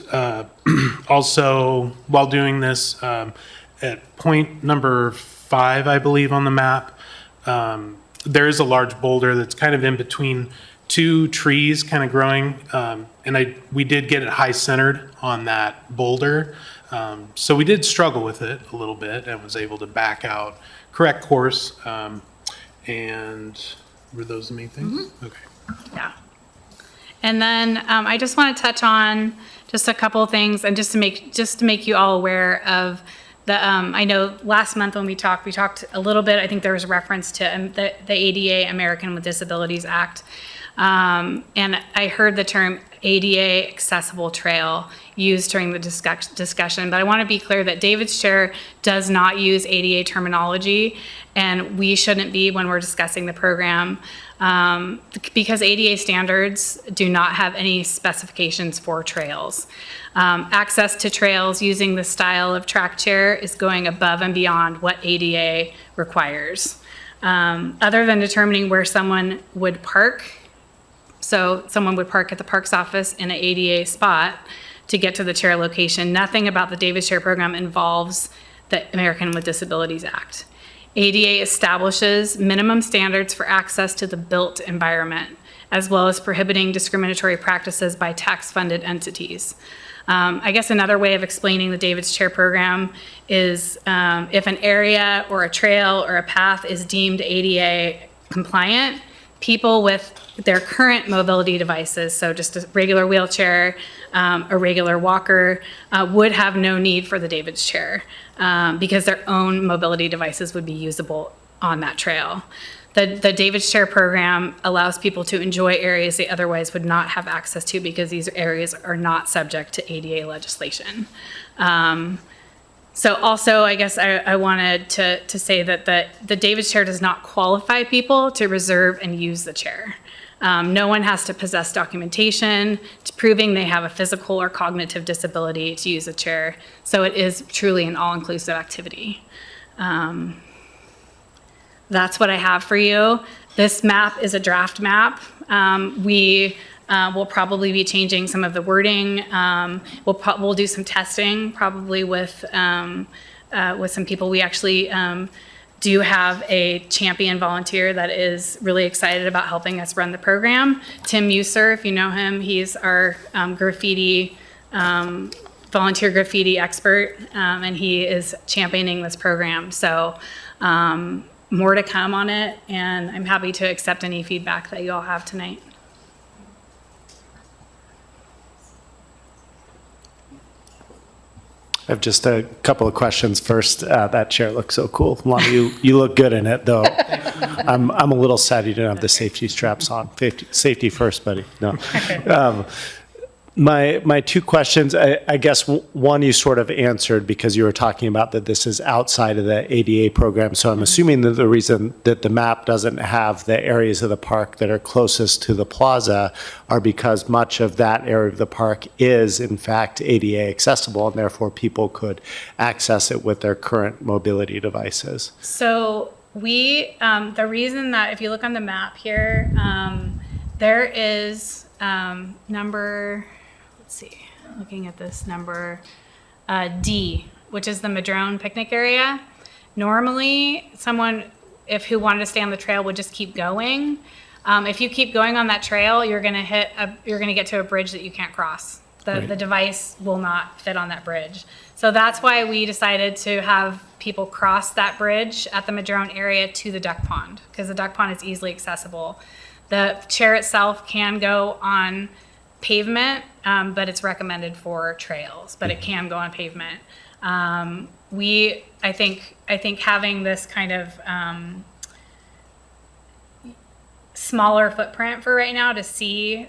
Also, while doing this, at point number 5, I believe, on the map, there is a large boulder that's kind of in between 2 trees kind of growing. And we did get it high centered on that boulder. So we did struggle with it a little bit and was able to back out, correct course. And were those the main things? Mm-hmm. Okay. Yeah. And then I just want to touch on just a couple of things, and just to make you all aware of the. I know last month when we talked a little bit. I think there was a reference to the ADA, American with Disabilities Act, and I heard the term ADA accessible trail used during the discussion. But I want to be clear that David's chair does not use ADA terminology, and we shouldn't be when we're discussing the program. Because ADA standards do not have any specifications for trails. Access to trails using the style of track chair is going above and beyond what ADA requires. Other than determining where someone would park, so someone would park at the parks office in an ADA spot to get to the chair location, nothing about the David's Chair program involves the American with Disabilities Act. ADA establishes minimum standards for access to the built environment, as well as prohibiting discriminatory practices by tax-funded entities. I guess another way of explaining the David's Chair program is if an area or a trail or a path is deemed ADA compliant, people with their current mobility devices, so just a regular wheelchair, a regular walker, would have no need for the David's Chair because their own mobility devices would be usable on that trail. The David's Chair program allows people to enjoy areas they otherwise would not have access to because these areas are not subject to ADA legislation. So also, I guess I wanted to say that the David's chair does not qualify people to reserve and use the chair. No one has to possess documentation proving they have a physical or cognitive disability to use a chair. So it is truly an all-inclusive activity. That's what I have for you. This map is a draft map. We will probably be changing some of the wording. We'll do some testing, probably with some people. We actually do have a champion volunteer that is really excited about helping us run the program. Tim Muser, if you know him, he's our graffiti, volunteer graffiti expert, and he is championing this program. So more to come on it, and I'm happy to accept any feedback that you all have tonight. I have just a couple of questions. First, that chair looks so cool. Lana, you look good in it, though. I'm a little sad you didn't have the safety straps on. Safety first, buddy. No. My two questions, I guess one you sort of answered because you were talking about that this is outside of the ADA program. So I'm assuming that the reason that the map doesn't have the areas of the park that are closest to the plaza are because much of that area of the park is in fact ADA accessible, and therefore people could access it with their current mobility devices. So we, the reason that if you look on the map here, there is number, let's see, looking at this number, D, which is the Madrone picnic area. Normally, someone who wanted to stay on the trail would just keep going. If you keep going on that trail, you're gonna get to a bridge that you can't cross. The device will not fit on that bridge. So that's why we decided to have people cross that bridge at the Madrone area to the duck pond, because the duck pond is easily accessible. The chair itself can go on pavement, but it's recommended for trails, but it can go on pavement. I think having this kind of smaller footprint for right now to see,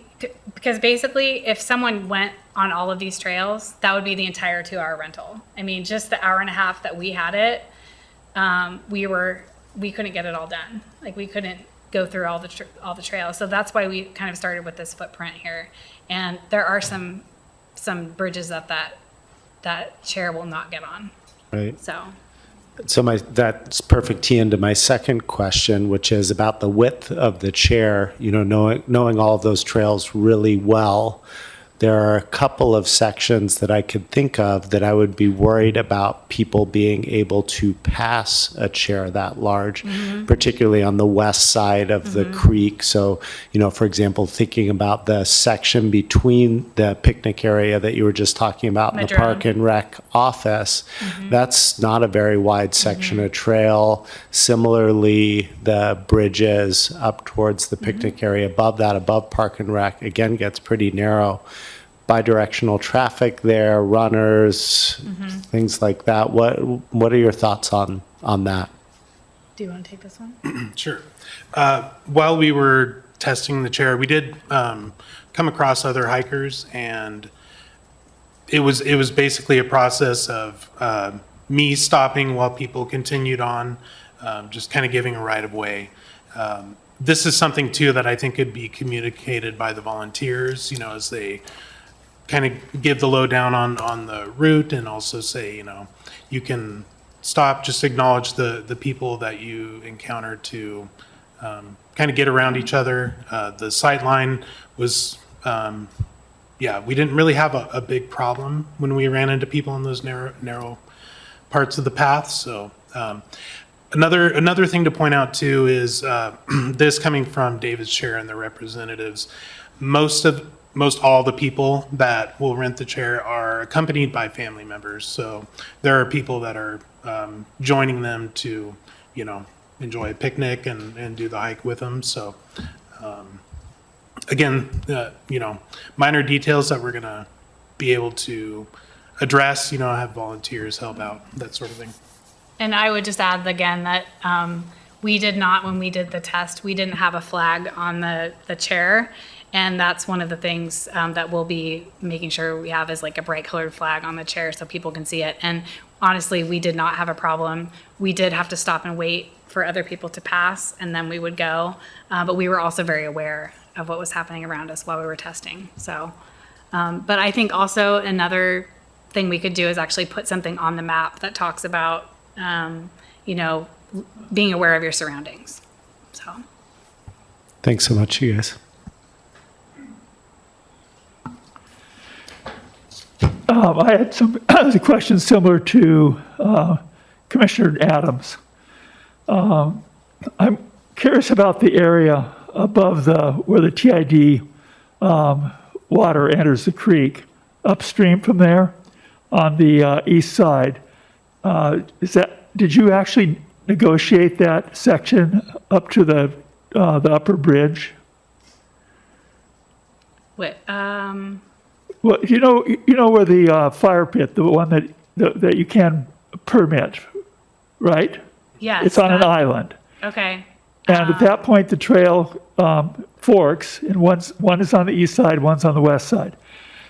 because basically if someone went on all of these trails, that would be the entire 2-hour rental. I mean, just the hour and a half that we had it, we couldn't get it all done. Like, we couldn't go through all the trails. So that's why we kind of started with this footprint here. And there are some bridges that chair will not get on. Right. So That's perfect tee into my second question, which is about the width of the chair. You know, knowing all of those trails really well, there are a couple of sections that I could think of that I would be worried about people being able to pass a chair that large, particularly on the west side of the creek. So, you know, for example, thinking about the section between the picnic area that you were just talking about in the Park and Rec office, that's not a very wide section of trail. Similarly, the bridges up towards the picnic area above that, above Park and Rec, again, gets pretty narrow. Bidirectional traffic there, runners, things like that. What are your thoughts on that? do you want to take this one? Sure. While we were testing the chair, we did come across other hikers, and it was basically a process of me stopping while people continued on, just kind of giving a right of way. This is something too that I think could be communicated by the volunteers, you know, as they kind of give the lowdown on the route, and also say, you know, you can stop, just acknowledge the people that you encounter to kind of get around each other. The sight line was, yeah, we didn't really have a big problem when we ran into people in those narrow parts of the path. So another thing to point out too is this coming from David's chair and the representatives, most all the people that will rent the chair are accompanied by family members. So there are people that are joining them to, you know, enjoy a picnic and do the hike with them. So again, you know, minor details that we're gonna be able to address, you know, have volunteers help out, that sort of thing. And I would just add again that we did not, when we did the test, we didn't have a flag on the chair. And that's one of the things that we'll be making sure we have is like a bright colored flag on the chair so people can see it. And honestly, we did not have a problem. We did have to stop and wait for other people to pass, and then we would go. But we were also very aware of what was happening around us while we were testing. So, but I think also another thing we could do is actually put something on the map that talks about, you know, being aware of your surroundings. So. Thanks so much, you guys. I had some questions similar to Commissioner Adams. I'm curious about the area above where the TID water enters the creek, upstream from there on the east side. Did you actually negotiate that section up to the upper bridge? What? Well, you know where the fire pit, the one that you can permit, right? Yes. It's on an island. Okay. And at that point, the trail forks, and one is on the east side, one's on the west side.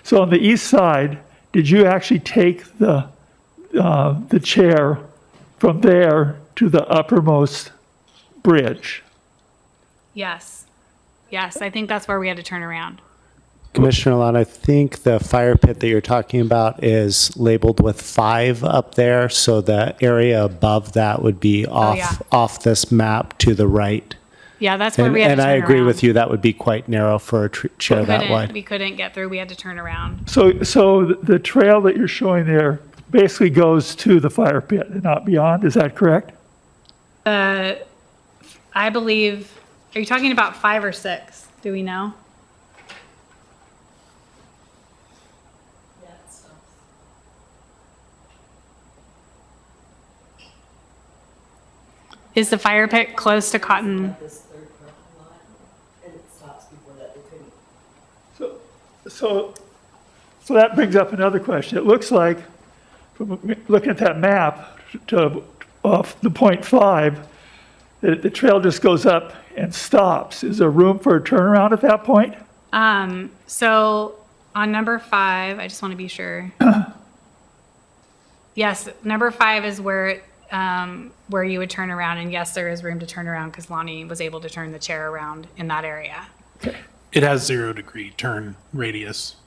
So on the east side, did you actually take the chair from there to the uppermost bridge? Yes. Yes, I think that's where we had to turn around. Commissioner Lott, I think the fire pit that you're talking about is labeled with 5 up there, so the area above that would be off this map to the right. Yeah, that's where we had to And turn I agree around. with you, that would be quite narrow for a chair that wide. We couldn't get through. We had to turn around. So the trail that you're showing there basically goes to the fire pit and not beyond, is that correct? I believe, are you talking about 5 or 6? Do we know? Is the fire pit close to Cotton? So that brings up another question. It looks like, from looking at that map, to off the point 5, that the trail just goes up and stops. Is there room for a turnaround at that point? So on number 5, I just want to be sure. Yes, number 5 is where you would turn around, and yes, there is room to turn around because Lonnie was able to turn the chair around in that area. It has 0-degree turn radius.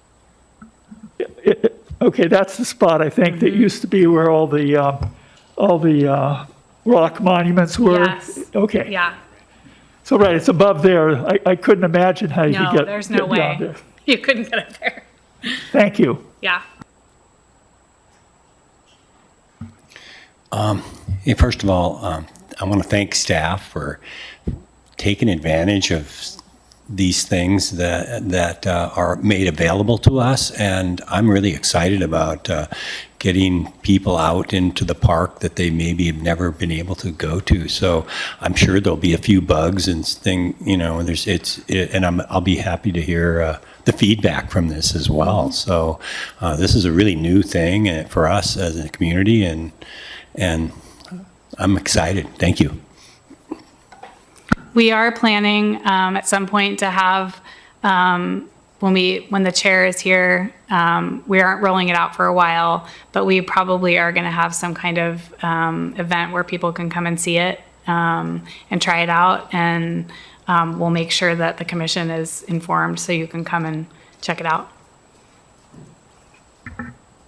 Okay, that's the spot, I think, that used to be where all the rock monuments were. Yes. Okay. Yeah. So, right, it's above there. I couldn't imagine how you could No, get there's no get down way. there. You couldn't get up there. Thank you. Yeah. Hey, first of all, I want to thank staff for taking advantage of these things that are made available to us, and I'm really excited about getting people out into the park that they maybe have never been able to go to. So I'm sure there'll be a few bugs and I'll be happy to hear the feedback from this as well. So this is a really new thing for us as a community, and I'm excited. Thank you. We are planning at some point to have, when the chair is here, we aren't rolling it out for a while, but we probably are going to have some kind of event where people can come and see it and try it out. And we'll make sure that the commission is informed so you can come and check it out.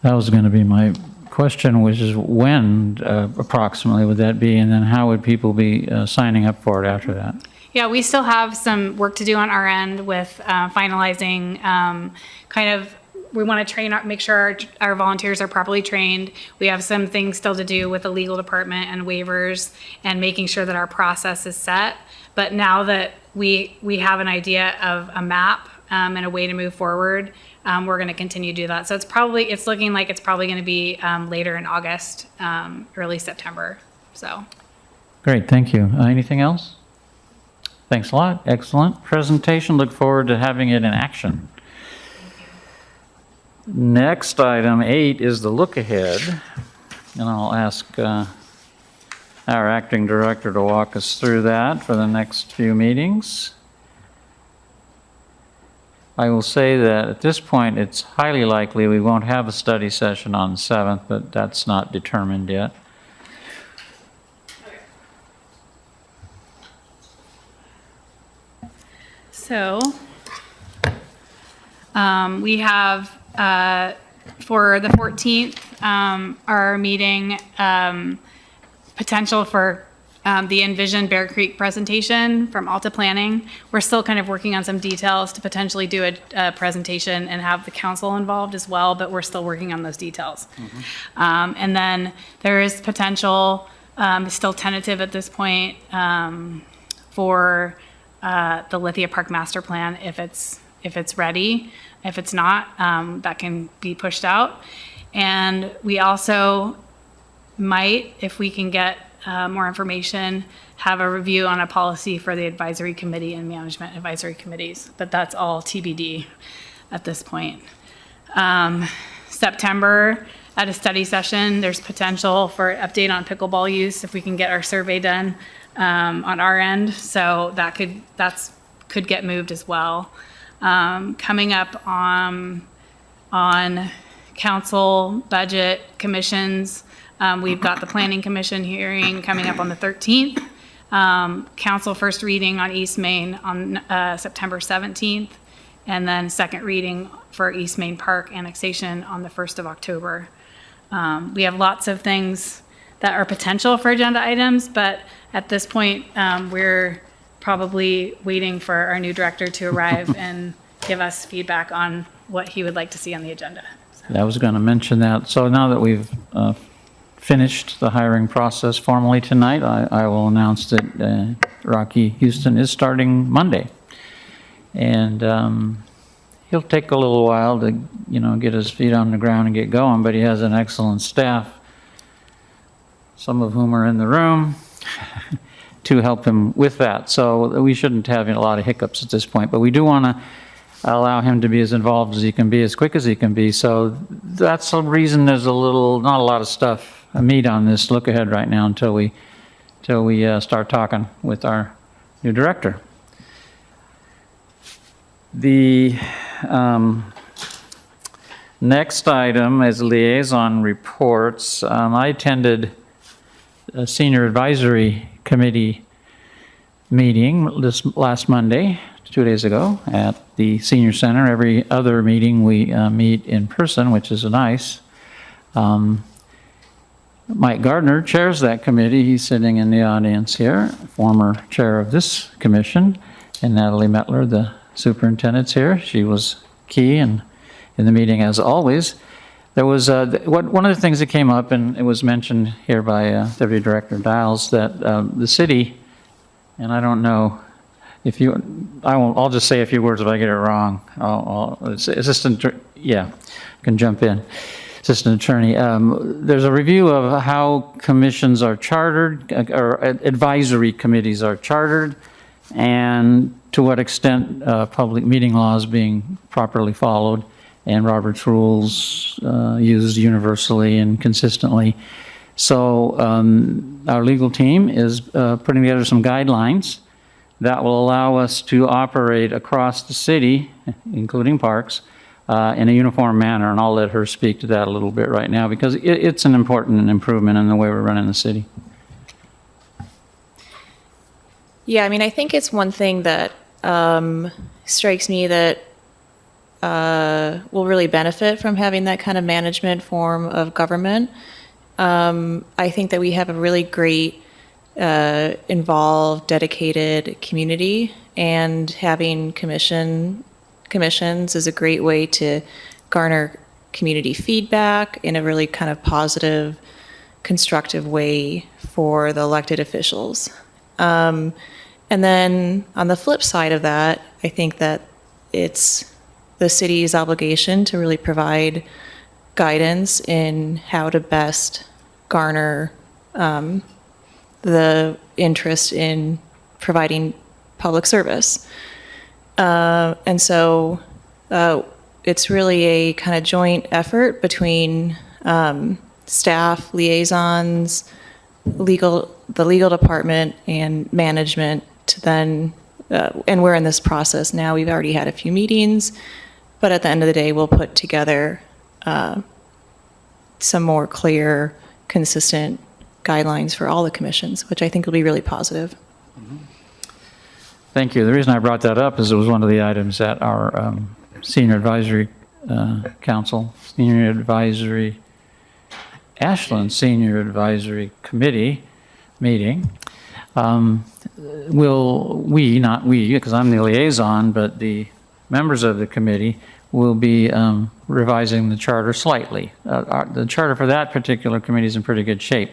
That was going to be my question, which is when approximately would that be, and then how would people be signing up for it after that? Yeah, we still have some work to do on our end with finalizing we want to make sure our volunteers are properly trained. We have some things still to do with the legal department and waivers and making sure that our process is set. But now that we have an idea of a map and a way to move forward, we're going to continue to do that. So it's looking like it's probably going to be later in August, early September. So. Great, thank you. Anything else? Thanks a lot. Excellent presentation. Look forward to having it in action. Next, item 8 is the look ahead. And I'll ask our acting director to walk us through that for the next few meetings. I will say that at this point, it's highly likely we won't have a study session on the 7th, but that's not determined yet. So, we have, for the 14th, our meeting, potential for the Envision Bear Creek presentation from Alta Planning. We're still kind of working on some details to potentially do a presentation and have the council involved as well, but we're still working on those details. And then there is potential, still tentative at this point, for the Lithia Park Master Plan if it's ready. If it's not, that can be pushed out. And we also might, if we can get more information, have a review on a policy for the advisory committee and management advisory committees, but that's all TBD at this point. September, at a study session, there's potential for update on pickleball use if we can get our survey done on our end, so that could get moved as well. Coming up on council budget commissions, we've got the Planning Commission hearing coming up on the 13th. Council first reading on East Main on September 17th, and then second reading for East Main Park annexation on the 1st of October. We have lots of things that are potential for agenda items, but at this point, we're probably waiting for our new director to arrive and give us feedback on what he would like to see on the agenda. I was going to mention that. So now that we've finished the hiring process formally tonight, I will announce that Rocky Houston is starting Monday. And he'll take a little while to, get his feet on the ground and get going, but he has an excellent staff, some of whom are in the room, to help him with that. So we shouldn't have a lot of hiccups at this point, but we do want to allow him to be as involved as he can be, as quick as he can be. So that's the reason there's not a lot of stuff, meat on this look ahead right now until we start talking with our new director. The next item is liaison reports. I attended a senior advisory committee meeting this last Monday, 2 days ago, at the senior center. Every other meeting we meet in person, which is nice. Mike Gardner chairs that committee. He's sitting in the audience here, former chair of this commission, and Natalie Mettler, the superintendent's here. She was key in the meeting as always. There was one of the things that came up, and it was mentioned here by Deputy Director Dials, that the city, and I don't know if I'll just say a few words if I get it wrong. Can jump in. Assistant Attorney, there's a review of how commissions are chartered, or advisory committees are chartered, and to what extent public meeting law is being properly followed, and Robert's rules used universally and consistently. So our legal team is putting together some guidelines that will allow us to operate across the city, including parks, in a uniform manner, and I'll let her speak to that a little bit right now, because it's an important improvement in the way we're running the city. Yeah, I mean, I think it's one thing that strikes me that will really benefit from having that kind of management form of government. I think that we have a really great, involved, dedicated community, and having commissions is a great way to garner community feedback in a really kind of positive, constructive way for the elected officials. And then on the flip side of that, I think that it's the city's obligation to really provide guidance in how to best garner the interest in providing public service. And so it's really a kind of joint effort between staff, liaisons, the legal department, and management to then and we're in this process now. We've already had a few meetings, but at the end of the day, we'll put together some more clear, consistent guidelines for all the commissions, which I think will be really positive. Thank you. The reason I brought that up is it was one of the items at our Senior Advisory Council, Ashland Senior Advisory Committee meeting. Not we, because I'm the liaison, but the members of the committee will be revising the charter slightly. The charter for that particular committee is in pretty good shape.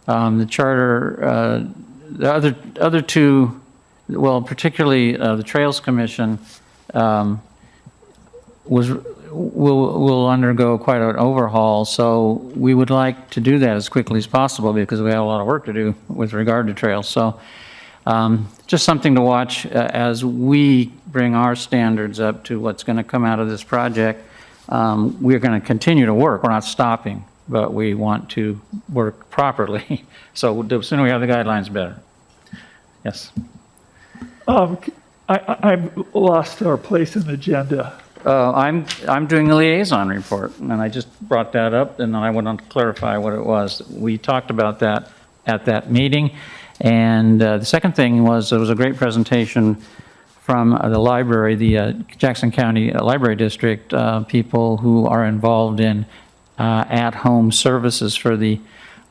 The charter, the other two, well, particularly the Trails Commission will undergo quite an overhaul, so we would like to do that as quickly as possible because we have a lot of work to do with regard to trails. So just something to watch as we bring our standards up to what's going to come out of this project. We're going to continue to work. We're not stopping, but we want to work properly. So the sooner we have the guidelines, better. Yes. I've lost our place in the agenda. I'm doing the liaison report, and I just brought that up, and then I went on to clarify what it was. We talked about that at that meeting, and the second thing was there was a great presentation from the library, the Jackson County Library District, people who are involved in at-home services for the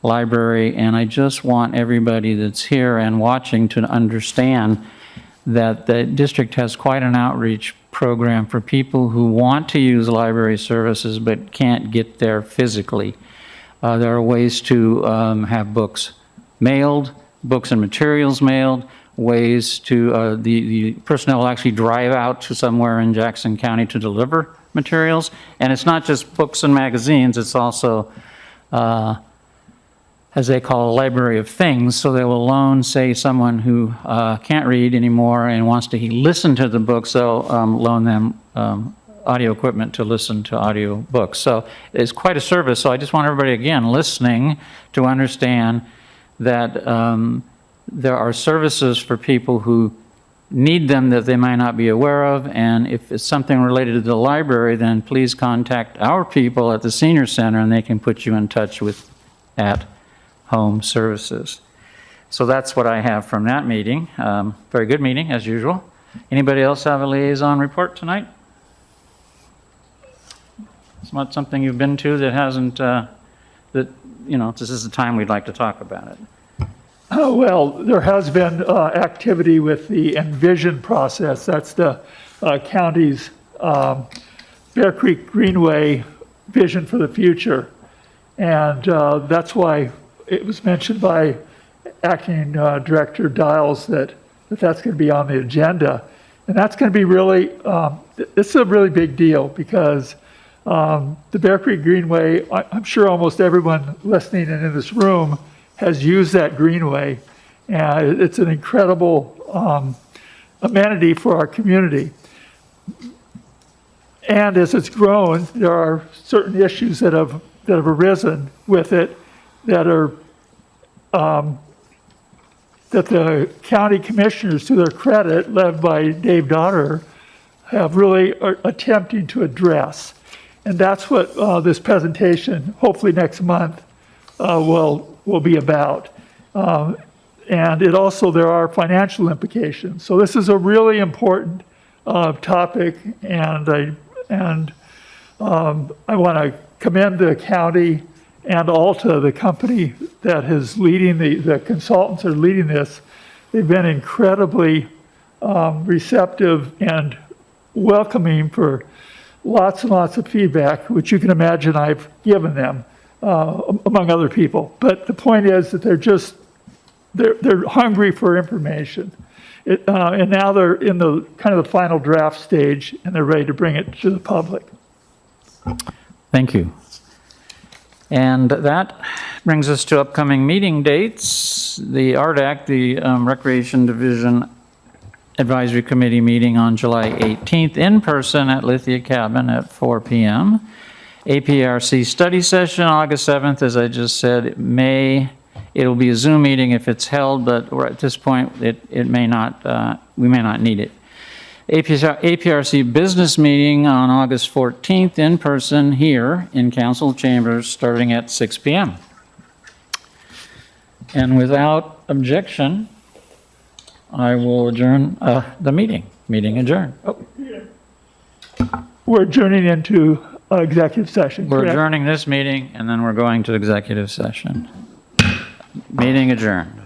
library, and I just want everybody that's here and watching to understand that the district has quite an outreach program for people who want to use library services but can't get there physically. There are ways to have books mailed, books and materials mailed, ways to, the personnel will actually drive out to somewhere in Jackson County to deliver materials. And it's not just books and magazines, it's also as they call a library of things. So they will loan, say, someone who can't read anymore and wants to listen to the books, they'll loan them audio equipment to listen to audio books. So it's quite a service. So I just want everybody, again, listening to understand that there are services for people who need them that they might not be aware of. And if it's something related to the library, then please contact our people at the Senior Center and they can put you in touch with at-home services. So that's what I have from that meeting. Very good meeting, as usual. Anybody else have a liaison report tonight? It's not something you've been to that hasn't, this is the time we'd like to talk about it. Well, there has been activity with the Envision process. That's the county's Bear Creek Greenway vision for the future. And that's why it was mentioned by Acting Director Dials that that's going to be on the agenda. And that's going to be really, this is a really big deal because the Bear Creek Greenway, I'm sure almost everyone listening and in this room has used that greenway. And it's an incredible amenity for our community. And as it's grown, there are certain issues that have arisen with it that are that the county commissioners, to their credit, led by Dave Donner, have really are attempting to address. And that's what this presentation, hopefully next month, will be about. And it also, there are financial implications. So this is a really important topic, and I want to commend the county and Alta, the company that is leading, the consultants are leading this. They've been incredibly receptive and welcoming for lots and lots of feedback, which you can imagine I've given them, among other people. But the point is that they're hungry for information. And now they're in the kind of the final draft stage, and they're ready to bring it to the public. Thank you. And that brings us to upcoming meeting dates. The RDAC, the Recreation Division Advisory Committee meeting on July 18th in person at Lithia Cabin at 4 p.m. APRC study session August 7th, as I just said, May It'll be a Zoom meeting if it's held, but at this point, it may not, we may not need it. APRC business meeting on August 14th in person here in council chambers starting at 6 p.m. And without objection, I will adjourn the meeting. Meeting adjourned. Oh, We're adjourning into executive session, we're correct? adjourning this meeting and then we're going to executive session. Meeting adjourned.